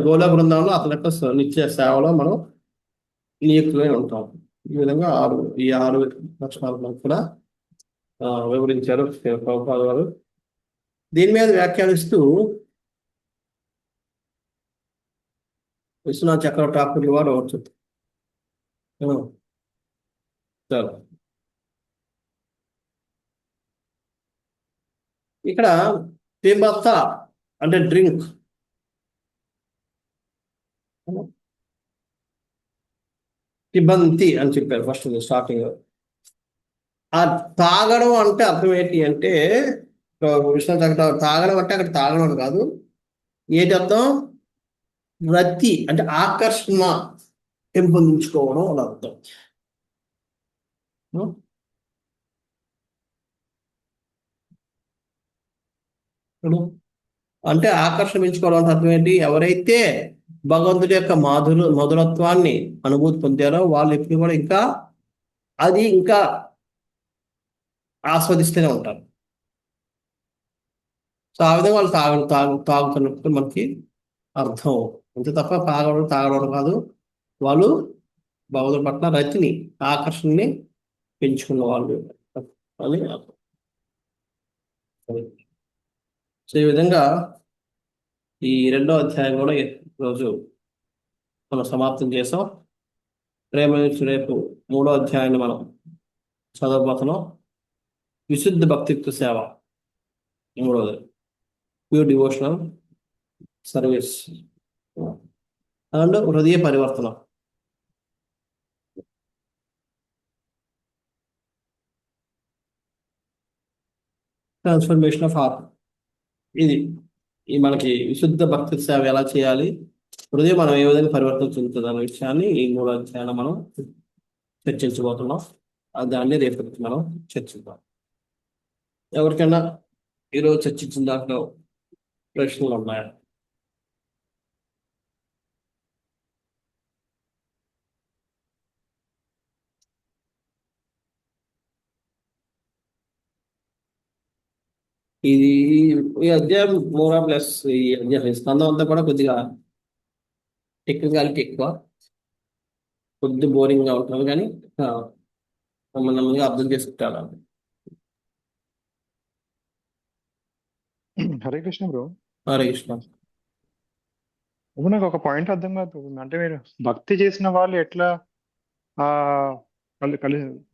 గోళ బృందంలో అతని యొక్క నిత్య సేవలో మనం నియుక్తులై ఉంటాం. ఈ విధంగా ఈ 6 లక్షణాలను కూడా వివరించారు ప్రభుపాద వారు. దీని మీద వ్యాఖ్యానిస్తూ విశ్వనాథ్ చక్రవర్తి ఠాకూర్ వారు చెప్తారు. ఇక్కడ పిబత అంటే డ్రింక్, పిబంతి అని చెప్పారు ఫస్ట్ స్టార్టింగ్. ఆ తాగడం అంటే అర్థం ఏంటి అంటే విశ్వనాథ్ చక్రవర్తి తాగడం అంటే అక్కడ తాగడం అని కాదు. ఏంటి అర్థం? రతి అంటే ఆకర్షణ పెంపొందించుకోవడం అని అర్థం. అంటే ఆకర్షణ పెంచుకోవడం అంటే అర్థం ఏంటి? ఎవరైతే భగవంతుడి యొక్క మధురత్వాన్ని అనుభూతి పొందారో వాళ్ళు ఎప్పుడు కూడా ఇంకా ఆస్వాదిస్తూనే ఉంటారు. సో ఆ విధంగా వాళ్ళు తాగుతున్నట్టు మనకి అర్థం. అంతే తప్ప తాగడం కాదు. వాళ్ళు భగవంతుడి పట్ల రతిని, ఆకర్షణని పెంచుకున్న వాళ్ళు అని అర్థం. సో ఈ విధంగా ఈ 2వ అధ్యాయం కూడా ఈరోజు మనం సమాప్తం చేసాం. రేపు 3వ అధ్యాయాన్ని మనం చదవబోతున్నాం. విశుద్ధ భక్తిత్వ సేవ, 3వది ప్యూర్ డివోషనల్ సర్వీస్ అండ్ హృదయ పరివర్తన. Transformation of heart. ఇది మనకి విశుద్ధ భక్తి సేవ ఎలా చేయాలి, హృదయం మనం ఏ విధంగా పరివర్తన చెందుతుంది అనే విషయాన్ని ఈ 3వ అధ్యాయంలో మనం చర్చించబోతున్నాం. దాన్ని రేపు మనం చర్చిద్దాం. ఎవరికైనా ఈరోజు చర్చించిన దాంట్లో ప్రశ్నలు ఉన్నాయా? ఈ అధ్యాయం మోర్ ఆర్ లెస్, ఈ అధ్యాయం స్కందం అంతా కూడా కొద్దిగా టెక్నికాలిటీ ఎక్కువ, కొద్ది బోరింగ్గా ఉంటుంది, కానీ నెమ్మదిగా అర్థం చేసుకుంటారు. హరే కృష్ణ బ్రో. హరే కృష్ణ. నాకు ఒక పాయింట్ అర్థం కాదు. అంటే మీరు భక్తి చేసిన వాళ్ళు ఎట్లా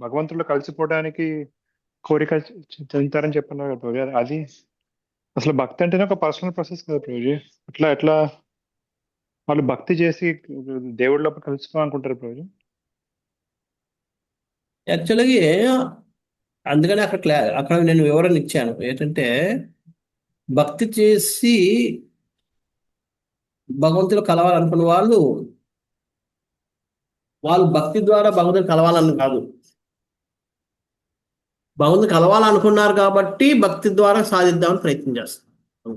భగవంతుడిలో కలిసిపోవడానికి కోరిక చెందుతారని చెప్పన్నారు కదా ప్రభు. అది అసలు భక్తి అంటేనే ఒక పర్సనల్ ప్రాసెస్ కదా ప్రభుజీ. ఎట్లా వాళ్ళు భక్తి చేసి దేవుడి లోపల కలుసుకోవాలనుకుంటారు ప్రభుజీ. యాక్చువల్గా అందుకని అక్కడ నేను వివరణ ఇచ్చాను. ఏంటంటే భక్తి చేసి భగవంతుడు కలవాలనుకున్న వాళ్ళు భక్తి ద్వారా భగవంతుడు కలవాలని కాదు, భగవంతుడు కలవాలనుకున్నారు కాబట్టి భక్తి ద్వారా సాధిద్దామని ప్రయత్నం చేస్తారు.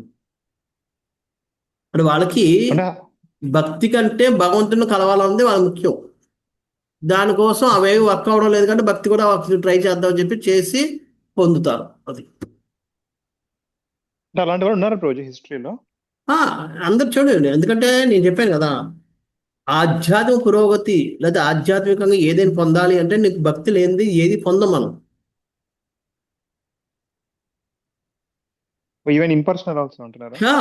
అంటే వాళ్ళకి భక్తి కంటే భగవంతుడిని కలవాలన్నది వాళ్ళ ముఖ్యం. దానికోసం అవేవి వర్క్ అవడం లేదు కాబట్టి భక్తి కూడా ట్రై చేద్దామని చెప్పి చేసి పొందుతారు అది. అంటే అలాంటి వాళ్ళు ఉన్నారు ప్రభుజీ హిస్టరీలో. ఆ, అందరు చూడండి, ఎందుకంటే నేను చెప్పాను కదా, ఆధ్యాత్మిక పురోగతి లేదా ఆధ్యాత్మికంగా ఏదైనా పొందాలి అంటే నీకు భక్తి లేనిది ఏది పొందం మనం. ఈవెన్ ఇంపర్సనల్ ఆల్సో అంటున్నారా? ఆ,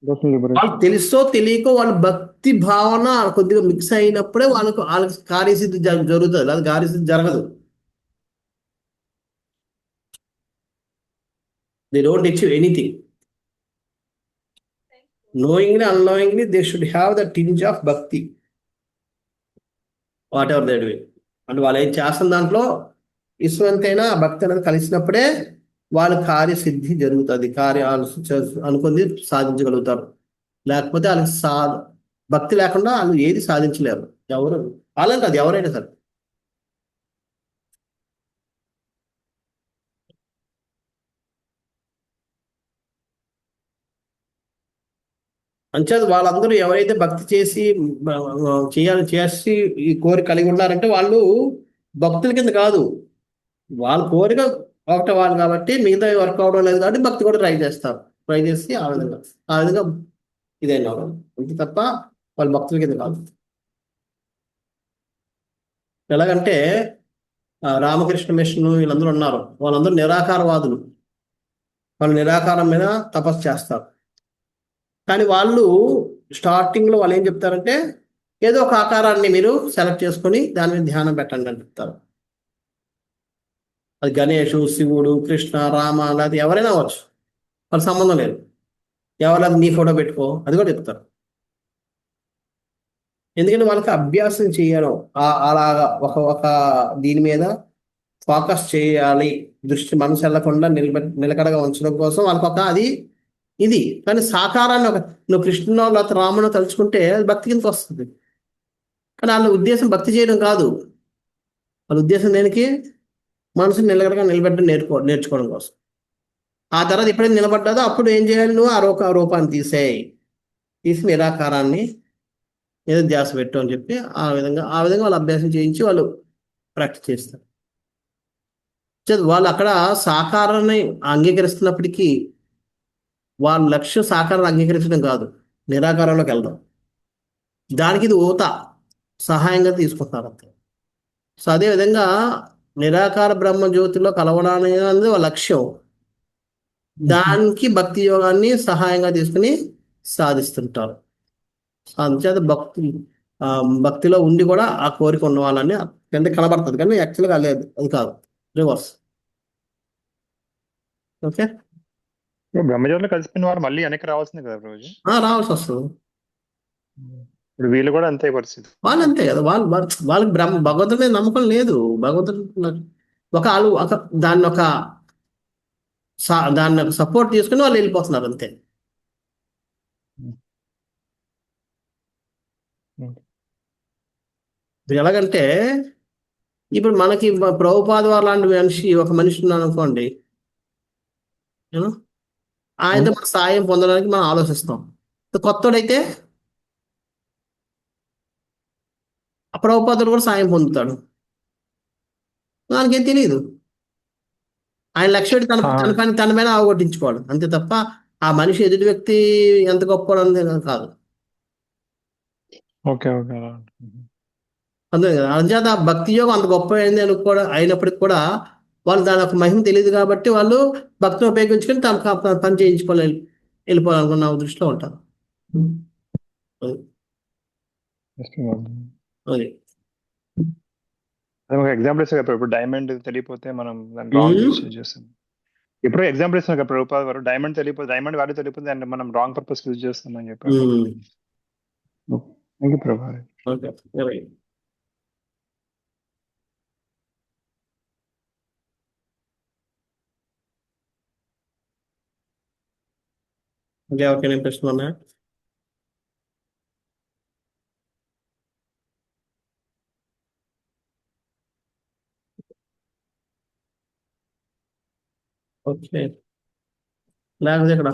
వాళ్ళు తెలుసో తెలియకో వాళ్ళ భక్తి భావన కొద్దిగా మిక్స్ అయినప్పుడే వాళ్ళకి కార్యసిద్ధి జరుగుతుంది, లేదా కార్యసిద్ధి జరగదు. They don't achieve anything. knowingly unknowingly they should have the tinge of bhakti whatever they do. అంటే వాళ్ళు ఏం చేస్తున్న దాంట్లో విశ్వంతైనా భక్తి అనేది కలిసినప్పుడే వాళ్ళ కార్యసిద్ధి జరుగుతుంది, కార్యాలు అనుకుంది సాధించగలుగుతారు. లేకపోతే వాళ్ళకి భక్తి లేకుండా వాళ్ళు ఏది సాధించలేరు. ఎవరు వాళ్ళని కాదు, ఎవరైనా సరే. అంచేది వాళ్ళందరూ ఎవరైతే భక్తి చేసి చేసి ఈ కోరిక కలిగి ఉన్నారంటే వాళ్ళు భక్తుల కింద కాదు, వాళ్ళ కోరిక ఒకటే వాళ్ళు కాబట్టి మిగతా వర్క్ అవడం లేదు కాబట్టి భక్తి కూడా ట్రై చేస్తారు. ట్రై చేసి ఆ విధంగా ఇదైనా అంతే తప్ప వాళ్ళు భక్తుల కింద కాదు. ఎలాగంటే రామకృష్ణ మిషన్ వీళ్ళందరూ ఉన్నారు, వాళ్ళందరూ నిరాకారవాదులు. వాళ్ళు నిరాకారం మీద తపస్సు చేస్తారు. కానీ వాళ్ళు స్టార్టింగ్లో వాళ్ళు ఏం చెప్తారంటే ఏదో ఒక ఆకారాన్ని మీరు సెలెక్ట్ చేసుకొని దాని మీద ధ్యానం పెట్టండి అని చెప్తారు. అది గణేషు, శివుడు, కృష్ణ, రామ లేదా ఎవరైనా అవ్వచ్చు, వాళ్ళ సంబంధం లేదు. ఎవరైనా నీ ఫోటో పెట్టుకో అది కూడా చెప్తారు. ఎందుకంటే వాళ్ళకి అభ్యాసం చేయడం అలాగా ఒక దీని మీద ఫోకస్ చేయాలి, దృష్టి మనసు వెళ్ళకుండా నిలకడగా ఉంచడం కోసం వాళ్ళకి అది ఇది. కానీ సాకారాన్ని నువ్వు కృష్ణునో లేకపోతే రామునో తలుచుకుంటే అది భక్తి కిందకి వస్తుంది. కానీ వాళ్ళ ఉద్దేశం భక్తి చేయడం కాదు, వాళ్ళ ఉద్దేశం దేనికి? మనసుని నిలకడగా నేర్చుకోవడం కోసం. ఆ తర్వాత ఎప్పుడైతే నిలబడ్డాదో అప్పుడు ఏం చేయాలి? నువ్వు ఆ రూపాన్ని తీసి నిరాకారాన్ని ఏదో ధ్యాస పెట్టు అని చెప్పి ఆ విధంగా వాళ్ళు అభ్యాసం చేయించి వాళ్ళు ప్రాక్టీస్ చేస్తారు. వాళ్ళు అక్కడ సాకారాన్ని అంగీకరిస్తున్నప్పటికీ వాళ్ళ లక్ష్యం సాకారాన్ని అంగీకరించడం కాదు, నిరాకారంలోకి వెళ్దాం. దానికి ఇది సహాయంగా తీసుకుంటున్నారు అంతే. సో అదేవిధంగా నిరాకార బ్రహ్మ జ్యోతిలో కలవడానికి అనేది వాళ్ళ లక్ష్యం. దానికి భక్తి యోగాన్ని సహాయంగా తీసుకుని సాధిస్తుంటారు. అందుచేత భక్తిలో ఉండి కూడా ఆ కోరిక ఉన్న వాళ్ళని అంటే కనబడుతుంది, కానీ యాక్చువల్గా లేదు, అది కాదు, రివర్స్. ఓకే, బ్రహ్మజ్యోతిలో కలిసిపోయిన వారు మళ్ళీ వెనక్కి రావాల్సిందే కదా రోజు? రావాల్సి వస్తుంది. ఇప్పుడు వీళ్ళు కూడా అంతే పరిస్థితి. వాళ్ళు అంతే కదా, వాళ్ళకి భగవంతుడి మీద నమ్మకం లేదు. భగవంతుడు దాన్ని ఒక సపోర్ట్ తీసుకుని వాళ్ళు వెళ్ళిపోతున్నారు అంతే. ఎలాగంటే ఇప్పుడు మనకి ప్రభుపాద వారు లాంటి ఒక మనిషి ఉన్నాను అనుకోండి, ఆయనతో మన సాయం పొందడానికి మనం ఆలోచిస్తాం. కొత్తోడైతే ఆ ప్రభుపాదుడు కూడా సాయం పొందుతాడు, దానికేం తెలియదు. ఆయన లక్ష్యం తన పైన అవగొట్టించుకోవాలి అంతే తప్ప ఆ మనిషి ఎదుటి వ్యక్తి ఎంత గొప్ప కాదు. ఓకే ఓకే, అంతే కదా. అందుచేత భక్తి యోగం అంత గొప్ప అయినప్పటికి కూడా వాళ్ళు దాని ఒక మహిమ తెలియదు కాబట్టి వాళ్ళు భక్తిని ఉపయోగించుకొని తమ పని చేయించుకోవాలి, వెళ్ళిపోవాలనుకున్న దృష్టిలో ఉంటారు. అది ఒక ఎగ్జాంపుల్ ఇస్తే ఇప్పుడు డైమండ్ తెలియపోతే మనం దాన్ని రాంగ్ యూజ్ చేస్తాం. ఇప్పుడు ఎగ్జాంపుల్ ఇస్తున్నాం కదా ప్రభుపాద వారు, డైమండ్ వాల్యూ తెలియపోతే దాన్ని మనం రాంగ్ పర్పస్ యూజ్ చేస్తామని చెప్పారు. థ్యాంక్ యూ ప్రభా. ఓకే, ఇంకెవరికైనా ప్రశ్నలు ఉన్నాయా? ఓకే, లేకపోతే ఇక్కడ